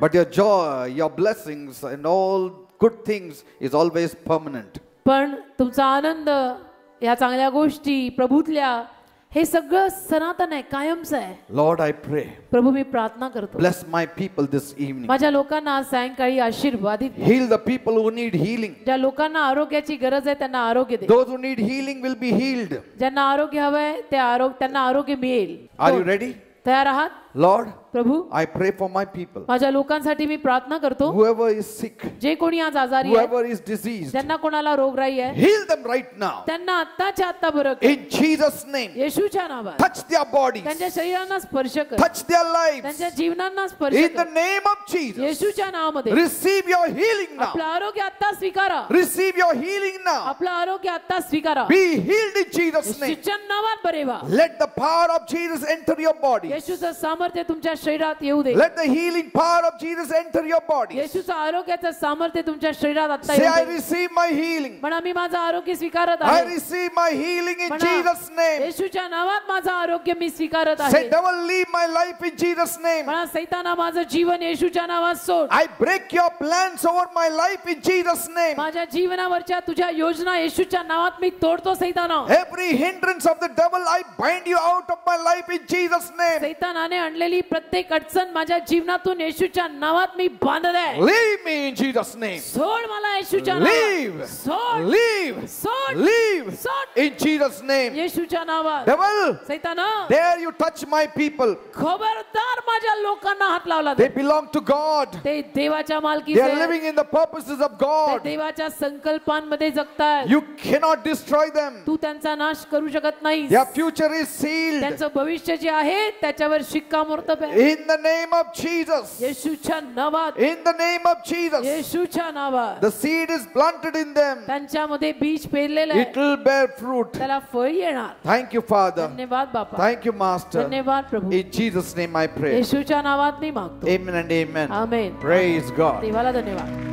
But your joy, your blessings, and all good things is always permanent. पण तुमचा आनंद, या चांगल्या गोष्टी, प्रभूतल्या, हे सगळं सनातन आहे, कायमचं आहे. Lord, I pray. प्रभू, मी प्रार्थना करतो. Bless my people this evening. माझ्या लोकांना आज सायंकाळी आशीर्वादित. Heal the people who need healing. ज्या लोकांना आरोग्याची गरज आहे त्यांना आरोग्य दे. Those who need healing will be healed. ज्यांना आरोग्य हवंय त्यांना आरोग्य मिळेल. Are you ready? तयार आहात? Lord, Prabhu, I pray for my people. माझ्या लोकांसाठी मी प्रार्थना करतो. Whoever is sick, जे कोणी आज आजारी आहे, whoever is diseased, ज्यांना कोणाला रोगराई आहे, heal them right now. त्यांना आत्ताच्या आत्ता बरं कर. In Jesus' name, येशूच्या नावात touch their bodies, त्यांच्या शरीरांना स्पर्श कर. touch their lives. त्यांच्या जीवनांना स्पर्श In the कर. name of Jesus, येशूच्या नावामध्ये receive your healing now. आपलं आरोग्य आत्ता स्वीकारा. Receive your healing now. आपलं आरोग्य आत्ता स्वीकारा. Be healed in Jesus' name. येशूच्या नावात बरे व्हा. Let the power of Jesus enter your body. येशूचं सामर्थ्य सामर्थ्य तुमच्या शरीरात येऊ दे. Let the healing power of Jesus enter your body. येशूचं आरोग्याचं सामर्थ्य तुमच्या शरीरात आता Say, येऊ I they. receive my healing. म्हणा मी माझं आरोग्य स्वीकारत I आहे. receive my healing in म्हणा, Jesus' name. येशूच्या नावात माझं आरोग्य मी स्वीकारत Say, आहे. devil, leave my life in Jesus' name. म्हणा सैताना माझं जीवन येशूच्या नावात सोड. I break your plans over my life in Jesus' name. माझ्या जीवनावरच्या तुझ्या योजना येशूच्या नावात मी तोडतो सैताना. Every hindrance of the devil, I bind you out of my life in Jesus' name. सैतानाने आणलेली प्रत्येक अडचण माझ्या जीवनातून येशूच्या नावात मी बांधत आहे. Leave me in Jesus' name. सोड मला येशूच्या Leave. नावात. सोड. Leave. सोड. Leave. सोड. In Jesus' name. येशूच्या नावात. Devil, सैताना dare you touch my people. खबरदार माझ्या लोकांना हात लावला. They belong to God. ते देवाच्या They मालकीचे are आहेत. living in the purposes of ते God. देवाच्या संकल्पांमध्ये जगतात. You cannot destroy them. तू त्यांचा नाश करू शकत नाही. Their future is sealed. त्यांचं भविष्य जे आहे त्याच्यावर शिक्कामोर्तब आहे. In the name of Jesus. येशूच्या नावात. In the name of Jesus. येशूच्या नावात. The seed is planted in them. त्यांच्यामध्ये बीज पेरलेलं It आहे. will bear fruit. त्याला फळ येणार. Thank you, Father. धन्यवाद बापा. Thank you, Master. धन्यवाद प्रभू. In Jesus' name I pray. येशूच्या नावात मी मागतो. Amen and amen. Amen. Praise God. देवाला धन्यवाद.